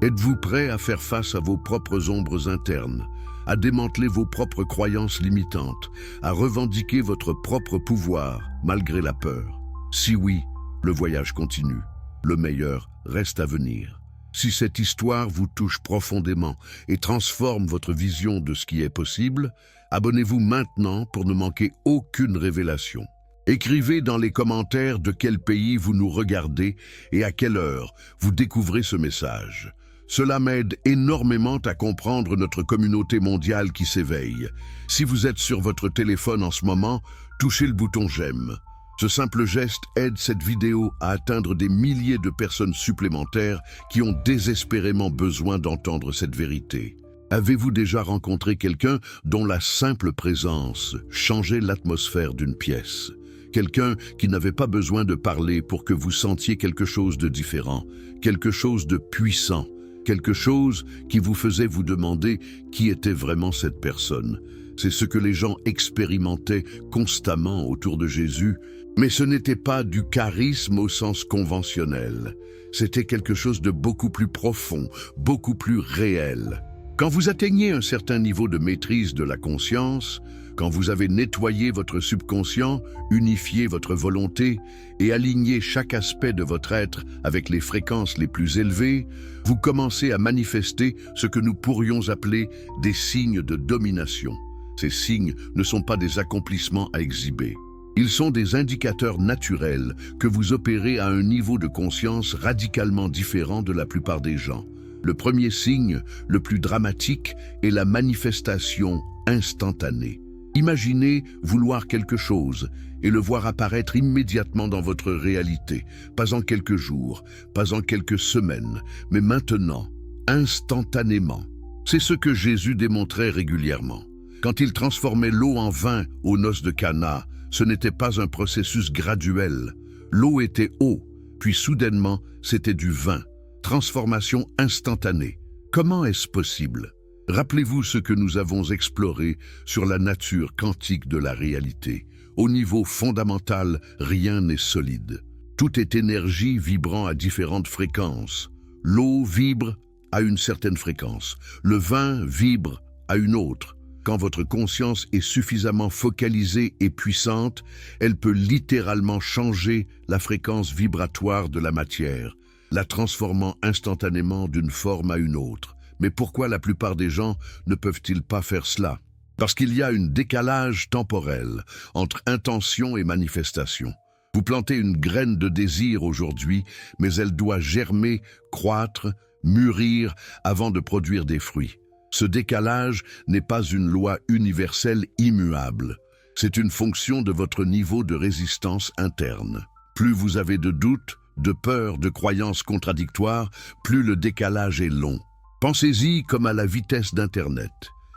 Êtes-vous prêt à faire face à vos propres ombres internes, à démanteler vos propres croyances limitantes, à revendiquer votre propre pouvoir malgré la peur? Si oui, le voyage continue. Le meilleur reste à venir. Si cette histoire vous touche profondément et transforme votre vision de ce qui est possible, abonnez-vous maintenant pour ne manquer aucune révélation. Écrivez dans les commentaires de quel pays vous nous regardez et à quelle heure vous découvrez ce message. Cela m'aide énormément à comprendre notre communauté mondiale qui s'éveille. Si vous êtes sur votre téléphone en ce moment, touchez le bouton j'aime. Ce simple geste aide cette vidéo à atteindre des milliers de personnes supplémentaires qui ont désespérément besoin d'entendre cette vérité. Avez-vous déjà rencontré quelqu'un dont la simple présence changeait l'atmosphère d'une pièce? Quelqu'un qui n'avait pas besoin de parler pour que vous sentiez quelque chose de différent, quelque chose de puissant, quelque chose qui vous faisait vous demander qui était vraiment cette personne. C'est ce que les gens expérimentaient constamment autour de Jésus. Mais ce n'était pas du charisme au sens conventionnel. C'était quelque chose de beaucoup plus profond, beaucoup plus réel. Quand vous atteignez un certain niveau de maîtrise de la conscience, quand vous avez nettoyé votre subconscient, unifié votre volonté et aligné chaque aspect de votre être avec les fréquences les plus élevées, vous commencez à manifester ce que nous pourrions appeler des signes de domination. Ces signes ne sont pas des accomplissements à exhiber. Ils sont des indicateurs naturels que vous opérez à un niveau de conscience radicalement différent de la plupart des gens. Le premier signe, le plus dramatique, est la manifestation instantanée. Imaginez vouloir quelque chose et le voir apparaître immédiatement dans votre réalité, pas en quelques jours, pas en quelques semaines, mais maintenant, instantanément. C'est ce que Jésus démontrait régulièrement. Quand il transformait l'eau en vin aux noces de Cana, ce n'était pas un processus graduel. L'eau était eau, puis soudainement, c'était du vin. Transformation instantanée. Comment est-ce possible? Rappelez-vous ce que nous avons exploré sur la nature quantique de la réalité. Au niveau fondamental, rien n'est solide. Tout est énergie vibrant à différentes fréquences. L'eau vibre à une certaine fréquence. Le vin vibre à une autre. Quand votre conscience est suffisamment focalisée et puissante, elle peut littéralement changer la fréquence vibratoire de la matière, la transformant instantanément d'une forme à une autre. Mais pourquoi la plupart des gens ne peuvent-ils pas faire cela? Parce qu'il y a un décalage temporel entre intention et manifestation. Vous plantez une graine de désir aujourd'hui, mais elle doit germer, croître, mûrir avant de produire des fruits. Ce décalage n'est pas une loi universelle immuable. C'est une fonction de votre niveau de résistance interne. Plus vous avez de doutes, de peurs, de croyances contradictoires, plus le décalage est long. Pensez-y comme à la vitesse d'Internet.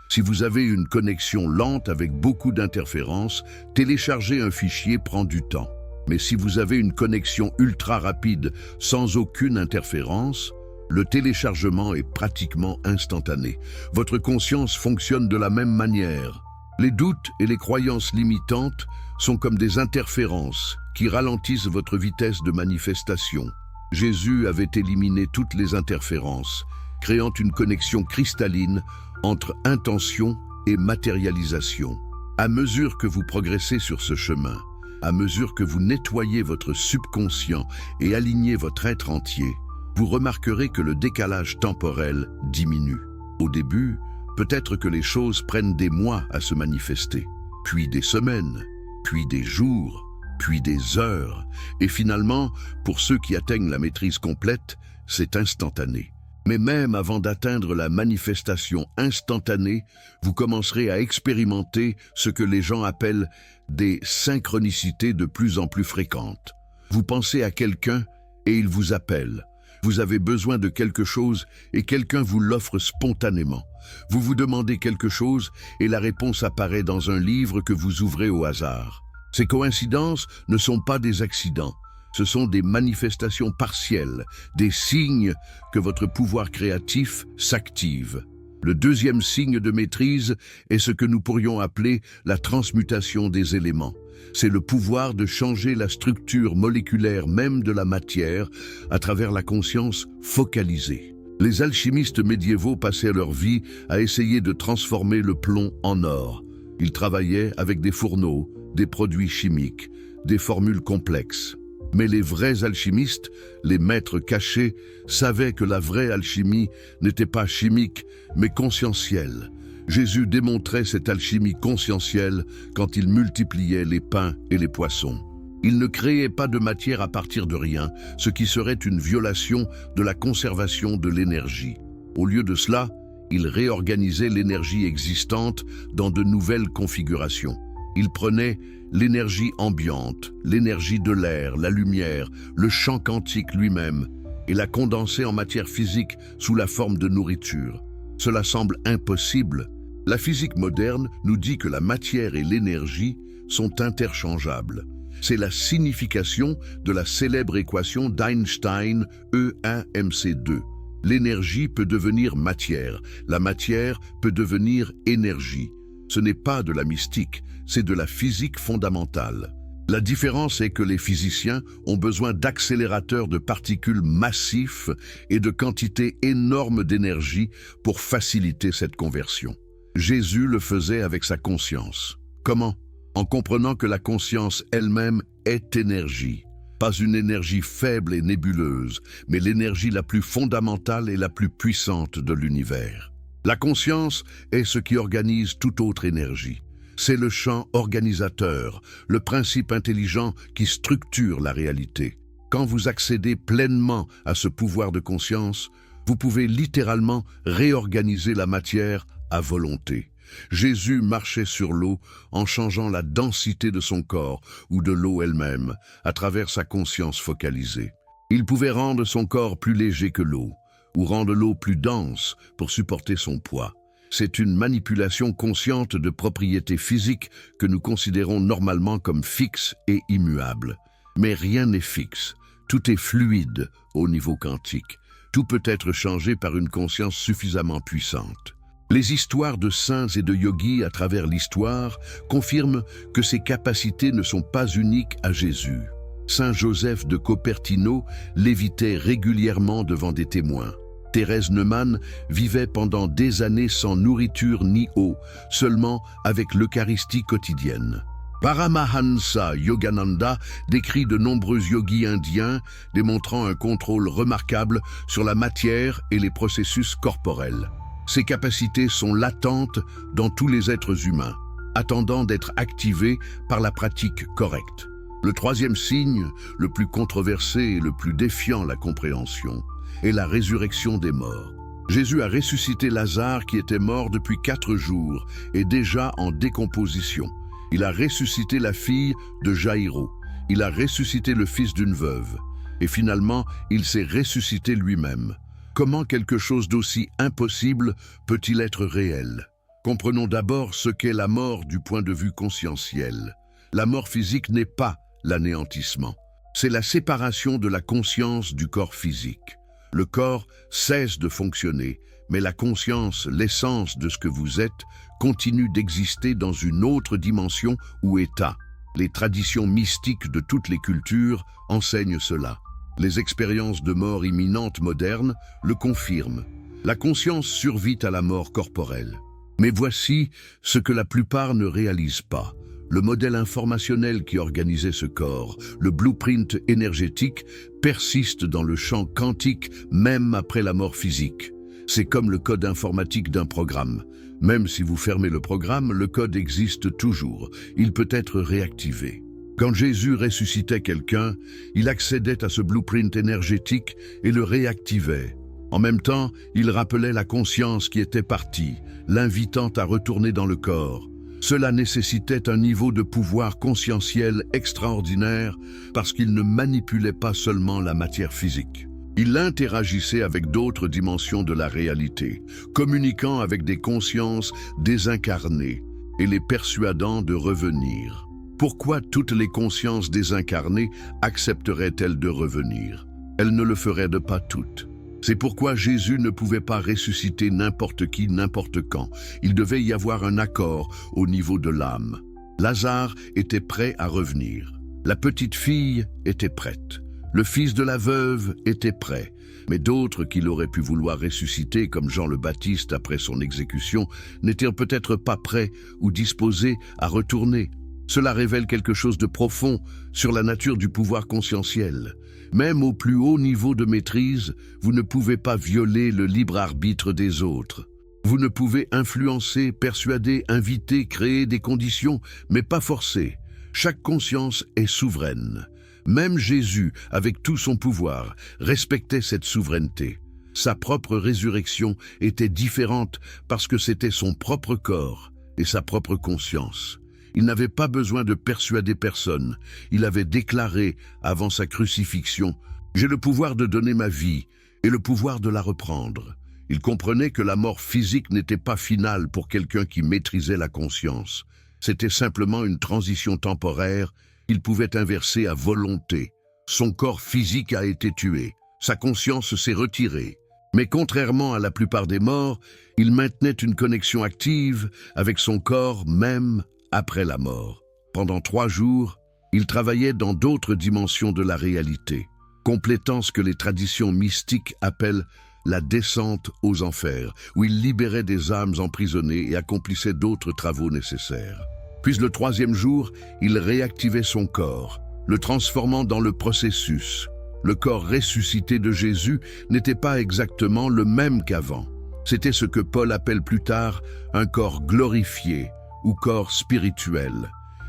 Si vous avez une connexion lente avec beaucoup d'interférences, télécharger un fichier prend du temps. Mais si vous avez une connexion ultra rapide sans aucune interférence, le téléchargement est pratiquement instantané. Votre conscience fonctionne de la même manière. Les doutes et les croyances limitantes sont comme des interférences qui ralentissent votre vitesse de manifestation. Jésus avait éliminé toutes les interférences, créant une connexion cristalline entre intention et matérialisation. À mesure que vous progressez sur ce chemin, à mesure que vous nettoyez votre subconscient et alignez votre être entier, vous remarquerez que le décalage temporel diminue. Au début, peut-être que les choses prennent des mois à se manifester, puis des semaines, puis des jours, puis des heures, et finalement, pour ceux qui atteignent la maîtrise complète, c'est instantané. Mais même avant d'atteindre la manifestation instantanée, vous commencerez à expérimenter ce que les gens appellent des synchronicités de plus en plus fréquentes. Vous pensez à quelqu'un et il vous appelle. Vous avez besoin de quelque chose et quelqu'un vous l'offre spontanément. Vous vous demandez quelque chose et la réponse apparaît dans un livre que vous ouvrez au hasard. Ces coïncidences ne sont pas des accidents. Ce sont des manifestations partielles, des signes que votre pouvoir créatif s'active. Le deuxième signe de maîtrise est ce que nous pourrions appeler la transmutation des éléments. C'est le pouvoir de changer la structure moléculaire même de la matière à travers la conscience focalisée. Les alchimistes médiévaux passaient leur vie à essayer de transformer le plomb en or. Ils travaillaient avec des fourneaux, des produits chimiques, des formules complexes. Mais les vrais alchimistes, les maîtres cachés, savaient que la vraie alchimie n'était pas chimique, mais conscientielle. Jésus démontrait cette alchimie conscientielle quand il multipliait les pains et les poissons. Il ne créait pas de matière à partir de rien, ce qui serait une violation de la conservation de l'énergie. Au lieu de cela, il réorganisait l'énergie existante dans de nouvelles configurations. Il prenait l'énergie ambiante, l'énergie de l'air, la lumière, le champ quantique lui-même, et la condensait en matière physique sous la forme de nourriture. Cela semble impossible. La physique moderne nous dit que la matière et l'énergie sont interchangeables. C'est la signification de la célèbre équation d'Einstein E1mc2. L'énergie peut devenir matière, la matière peut devenir énergie. Ce n'est pas de la mystique, c'est de la physique fondamentale. La différence est que les physiciens ont besoin d'accélérateurs de particules massifs et de quantités énormes d'énergie pour faciliter cette conversion. Jésus le faisait avec sa conscience. Comment? En comprenant que la conscience elle-même est énergie. Pas une énergie faible et nébuleuse, mais l'énergie la plus fondamentale et la plus puissante de l'univers. La conscience est ce qui organise toute autre énergie. C'est le champ organisateur, le principe intelligent qui structure la réalité. Quand vous accédez pleinement à ce pouvoir de conscience, vous pouvez littéralement réorganiser la matière à volonté. Jésus marchait sur l'eau en changeant la densité de son corps ou de l'eau elle-même à travers sa conscience focalisée. Il pouvait rendre son corps plus léger que l'eau ou rendre l'eau plus dense pour supporter son poids. C'est une manipulation consciente de propriétés physiques que nous considérons normalement comme fixes et immuables. Mais rien n'est fixe, tout est fluide au niveau quantique. Tout peut être changé par une conscience suffisamment puissante. Les histoires de saints et de yogis à travers l'histoire confirment que ces capacités ne sont pas uniques à Jésus. Saint Joseph de Cupertino lévitait régulièrement devant des témoins. Thérèse Neumann vivait pendant des années sans nourriture ni eau, seulement avec l'Eucharistie quotidienne. Paramahansa Yogananda décrit de nombreux yogis indiens démontrant un contrôle remarquable sur la matière et les processus corporels. Ces capacités sont latentes dans tous les êtres humains, attendant d'être activées par la pratique correcte. Le troisième signe, le plus controversé et le plus défiant la compréhension, est la résurrection des morts. Jésus a ressuscité Lazare qui était mort depuis 4 jours et déjà en décomposition. Il a ressuscité la fille de Jaïro. Il a ressuscité le fils d'une veuve. Et finalement, il s'est ressuscité lui-même. Comment quelque chose d'aussi impossible peut-il être réel? Comprenons d'abord ce qu'est la mort du point de vue conscientiel. La mort physique n'est pas l'anéantissement. C'est la séparation de la conscience du corps physique. Le corps cesse de fonctionner, mais la conscience, l'essence de ce que vous êtes, continue d'exister dans une autre dimension ou état. Les traditions mystiques de toutes les cultures enseignent cela. Les expériences de mort imminente modernes le confirment. La conscience survit à la mort corporelle. Mais voici ce que la plupart ne réalisent pas. Le modèle informationnel qui organisait ce corps, le blueprint énergétique, persiste dans le champ quantique même après la mort physique. C'est comme le code informatique d'un programme. Même si vous fermez le programme, le code existe toujours. Il peut être réactivé. Quand Jésus ressuscitait quelqu'un, il accédait à ce blueprint énergétique et le réactivait. En même temps, il rappelait la conscience qui était partie, l'invitant à retourner dans le corps. Cela nécessitait un niveau de pouvoir conscientiel extraordinaire parce qu'il ne manipulait pas seulement la matière physique. Il interagissait avec d'autres dimensions de la réalité, communiquant avec des consciences désincarnées et les persuadant de revenir. Pourquoi toutes les consciences désincarnées accepteraient-elles de revenir? Elles ne le feraient pas toutes. C'est pourquoi Jésus ne pouvait pas ressusciter n'importe qui, n'importe quand. Il devait y avoir un accord au niveau de l'âme. Lazare était prêt à revenir. La petite fille était prête. Le fils de la veuve était prêt. Mais d'autres qu'il aurait pu vouloir ressusciter, comme Jean le Baptiste après son exécution, n'étaient peut-être pas prêts ou disposés à retourner. Cela révèle quelque chose de profond sur la nature du pouvoir conscientiel. Même au plus haut niveau de maîtrise, vous ne pouvez pas violer le libre arbitre des autres. Vous ne pouvez influencer, persuader, inviter, créer des conditions, mais pas forcer. Chaque conscience est souveraine. Même Jésus, avec tout son pouvoir, respectait cette souveraineté. Sa propre résurrection était différente parce que c'était son propre corps et sa propre conscience. Il n'avait pas besoin de persuader personne. Il avait déclaré, avant sa crucifixion, « J'ai le pouvoir de donner ma vie et le pouvoir de la reprendre ». Il comprenait que la mort physique n'était pas finale pour quelqu'un qui maîtrisait la conscience. C'était simplement une transition temporaire qu'il pouvait inverser à volonté. Son corps physique a été tué. Sa conscience s'est retirée. Mais contrairement à la plupart des morts, il maintenait une connexion active avec son corps même après la mort. Pendant 3 jours, il travaillait dans d'autres dimensions de la réalité, complétant ce que les traditions mystiques appellent la descente aux enfers, où il libérait des âmes emprisonnées et accomplissait d'autres travaux nécessaires. Puis le 3e jour, il réactivait son corps, le transformant dans le processus. Le corps ressuscité de Jésus n'était pas exactement le même qu'avant. C'était ce que Paul appelle plus tard un corps glorifié, ou corps spirituel.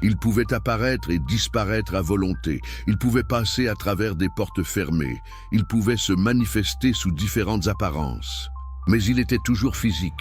Il pouvait apparaître et disparaître à volonté. Il pouvait passer à travers des portes fermées. Il pouvait se manifester sous différentes apparences. Mais il était toujours physique.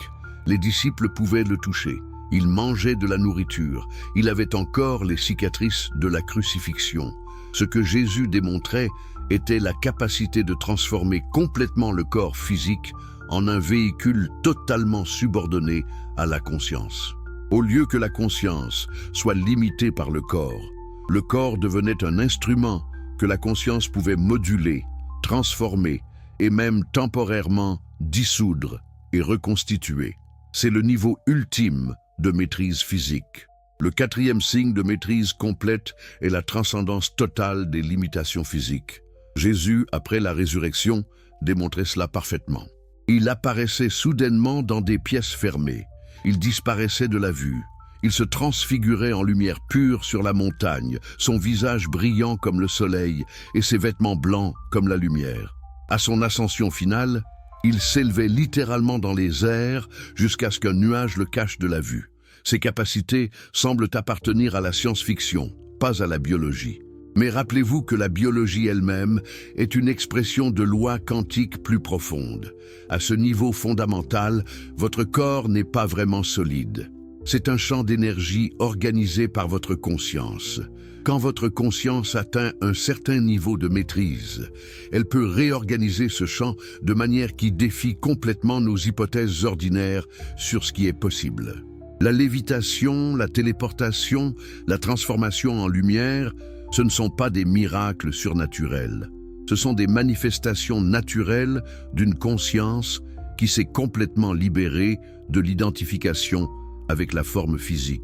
Les disciples pouvaient le toucher. Il mangeait de la nourriture. Il avait encore les cicatrices de la crucifixion. Ce que Jésus démontrait était la capacité de transformer complètement le corps physique en un véhicule totalement subordonné à la conscience. Au lieu que la conscience soit limitée par le corps devenait un instrument que la conscience pouvait moduler, transformer et même temporairement dissoudre et reconstituer. C'est le niveau ultime de maîtrise physique. Le 4e signe de maîtrise complète est la transcendance totale des limitations physiques. Jésus, après la résurrection, démontrait cela parfaitement. Il apparaissait soudainement dans des pièces fermées. Il disparaissait de la vue. Il se transfigurait en lumière pure sur la montagne, son visage brillant comme le soleil et ses vêtements blancs comme la lumière. À son ascension finale, il s'élevait littéralement dans les airs jusqu'à ce qu'un nuage le cache de la vue. Ses capacités semblent appartenir à la science-fiction, pas à la biologie. Mais rappelez-vous que la biologie elle-même est une expression de lois quantiques plus profondes. À ce niveau fondamental, votre corps n'est pas vraiment solide. C'est un champ d'énergie organisé par votre conscience. Quand votre conscience atteint un certain niveau de maîtrise, elle peut réorganiser ce champ de manière qui défie complètement nos hypothèses ordinaires sur ce qui est possible. La lévitation, la téléportation, la transformation en lumière, ce ne sont pas des miracles surnaturels. Ce sont des manifestations naturelles d'une conscience qui s'est complètement libérée de l'identification avec la forme physique.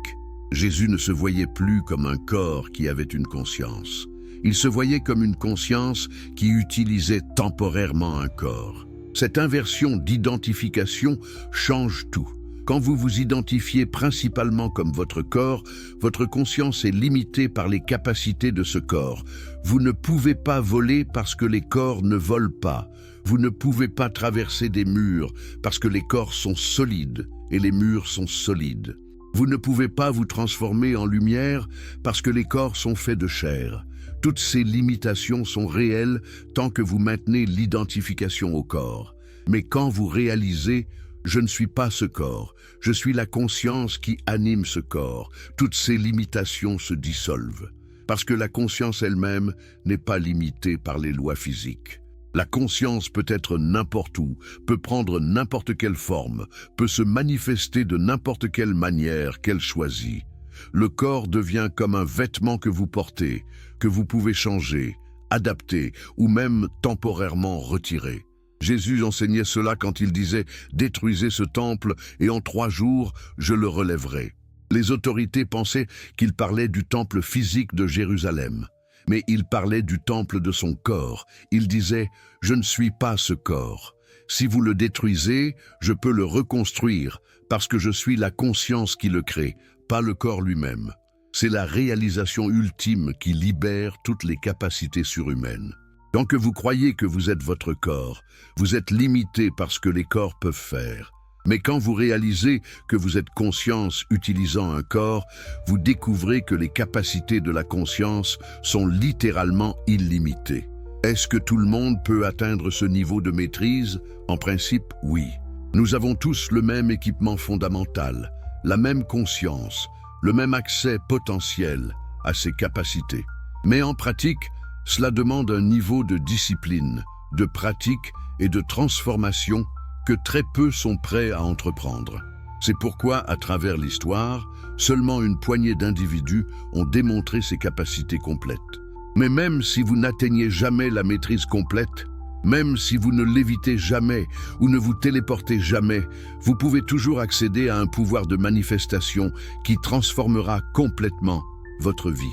Jésus ne se voyait plus comme un corps qui avait une conscience. Il se voyait comme une conscience qui utilisait temporairement un corps. Cette inversion d'identification change tout. Quand vous vous identifiez principalement comme votre corps, votre conscience est limitée par les capacités de ce corps. Vous ne pouvez pas voler parce que les corps ne volent pas. Vous ne pouvez pas traverser des murs parce que les corps sont solides et les murs sont solides. Vous ne pouvez pas vous transformer en lumière parce que les corps sont faits de chair. Toutes ces limitations sont réelles tant que vous maintenez l'identification au corps. Mais quand vous réalisez « je ne suis pas ce corps, je suis la conscience qui anime ce corps », toutes ces limitations se dissolvent. Parce que la conscience elle-même n'est pas limitée par les lois physiques. La conscience peut être n'importe où, peut prendre n'importe quelle forme, peut se manifester de n'importe quelle manière qu'elle choisit. Le corps devient comme un vêtement que vous portez, que vous pouvez changer, adapter ou même temporairement retirer. Jésus enseignait cela quand il disait « Détruisez ce temple et en 3 jours, je le relèverai ». Les autorités pensaient qu'il parlait du temple physique de Jérusalem. Mais il parlait du temple de son corps. Il disait « Je ne suis pas ce corps. Si vous le détruisez, je peux le reconstruire parce que je suis la conscience qui le crée, pas le corps lui-même. » C'est la réalisation ultime qui libère toutes les capacités surhumaines. Tant que vous croyez que vous êtes votre corps, vous êtes limité par ce que les corps peuvent faire. Mais quand vous réalisez que vous êtes conscience utilisant un corps, vous découvrez que les capacités de la conscience sont littéralement illimitées. Est-ce que tout le monde peut atteindre ce niveau de maîtrise? En principe, oui. Nous avons tous le même équipement fondamental, la même conscience, le même accès potentiel à ces capacités. Mais en pratique, cela demande un niveau de discipline, de pratique et de transformation que très peu sont prêts à entreprendre. C'est pourquoi, à travers l'histoire, seulement une poignée d'individus ont démontré ces capacités complètes. Mais même si vous n'atteignez jamais la maîtrise complète, même si vous ne lévitez jamais ou ne vous téléportez jamais, vous pouvez toujours accéder à un pouvoir de manifestation qui transformera complètement votre vie.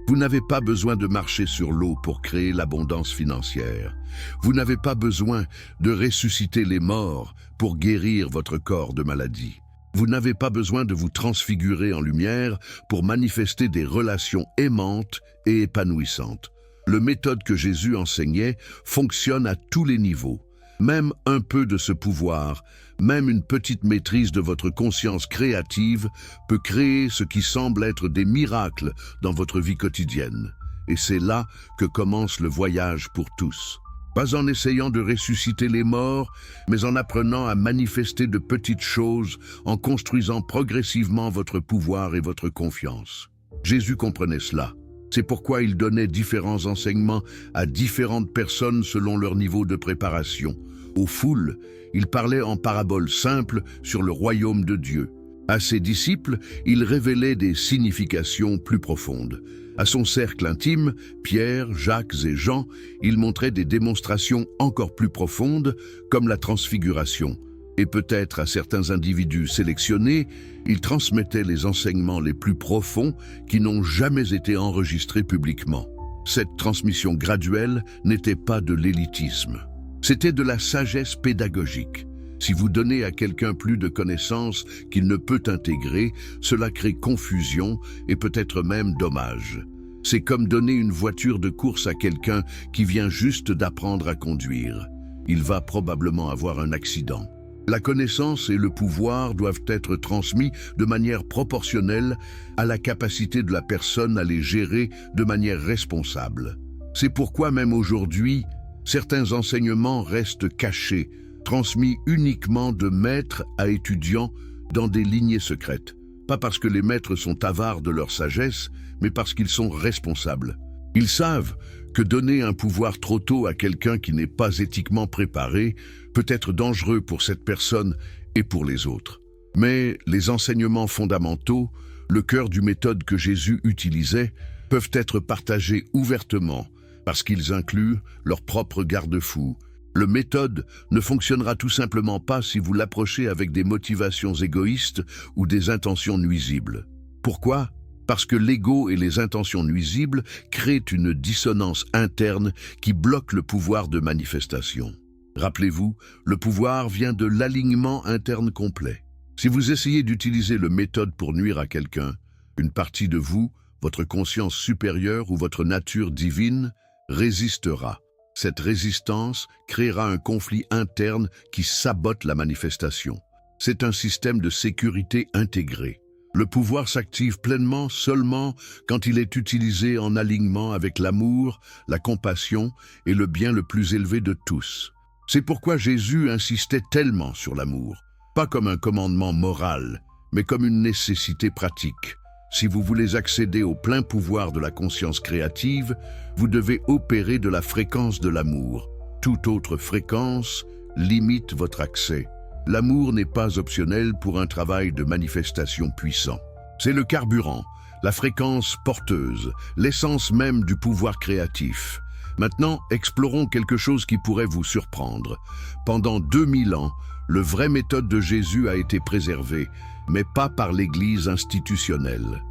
Vous n'avez pas besoin de marcher sur l'eau pour créer l'abondance financière. Vous n'avez pas besoin de ressusciter les morts pour guérir votre corps de maladie. Vous n'avez pas besoin de vous transfigurer en lumière pour manifester des relations aimantes et épanouissantes. La méthode que Jésus enseignait fonctionne à tous les niveaux. Même un peu de ce pouvoir, même une petite maîtrise de votre conscience créative peut créer ce qui semble être des miracles dans votre vie quotidienne. Et c'est là que commence le voyage pour tous. Pas en essayant de ressusciter les morts, mais en apprenant à manifester de petites choses, en construisant progressivement votre pouvoir et votre confiance. Jésus comprenait cela. C'est pourquoi il donnait différents enseignements à différentes personnes selon leur niveau de préparation. Aux foules, il parlait en paraboles simples sur le royaume de Dieu. À ses disciples, il révélait des significations plus profondes. À son cercle intime, Pierre, Jacques et Jean, il montrait des démonstrations encore plus profondes, comme la transfiguration. Et peut-être à certains individus sélectionnés, il transmettait les enseignements les plus profonds qui n'ont jamais été enregistrés publiquement. Cette transmission graduelle n'était pas de l'élitisme. C'était de la sagesse pédagogique. Si vous donnez à quelqu'un plus de connaissances qu'il ne peut intégrer, cela crée confusion et peut-être même dommage. C'est comme donner une voiture de course à quelqu'un qui vient juste d'apprendre à conduire. Il va probablement avoir un accident. La connaissance et le pouvoir doivent être transmis de manière proportionnelle à la capacité de la personne à les gérer de manière responsable. C'est pourquoi même aujourd'hui, certains enseignements restent cachés, transmis uniquement de maîtres à étudiants dans des lignées secrètes. Pas parce que les maîtres sont avares de leur sagesse, mais parce qu'ils sont responsables. Ils savent que donner un pouvoir trop tôt à quelqu'un qui n'est pas éthiquement préparé peut être dangereux pour cette personne et pour les autres. Mais les enseignements fondamentaux, le cœur du méthode que Jésus utilisait, peuvent être partagés ouvertement parce qu'ils incluent leur propre garde-fou. Le méthode ne fonctionnera tout simplement pas si vous l'approchez avec des motivations égoïstes ou des intentions nuisibles. Pourquoi ? Parce que l'ego et les intentions nuisibles créent une dissonance interne qui bloque le pouvoir de manifestation. Rappelez-vous, le pouvoir vient de l'alignement interne complet. Si vous essayez d'utiliser le méthode pour nuire à quelqu'un, une partie de vous, votre conscience supérieure ou votre nature divine, résistera. Cette résistance créera un conflit interne qui sabote la manifestation. C'est un système de sécurité intégré. Le pouvoir s'active pleinement seulement quand il est utilisé en alignement avec l'amour, la compassion et le bien le plus élevé de tous. C'est pourquoi Jésus insistait tellement sur l'amour, pas comme un commandement moral, mais comme une nécessité pratique. Si vous voulez accéder au plein pouvoir de la conscience créative, vous devez opérer de la fréquence de l'amour. Toute autre fréquence limite votre accès. L'amour n'est pas optionnel pour un travail de manifestation puissant. C'est le carburant, la fréquence porteuse, l'essence même du pouvoir créatif. Maintenant, explorons quelque chose qui pourrait vous surprendre. Pendant 2000 ans, le vrai méthode de Jésus a été préservé, mais pas par l'Église institutionnelle.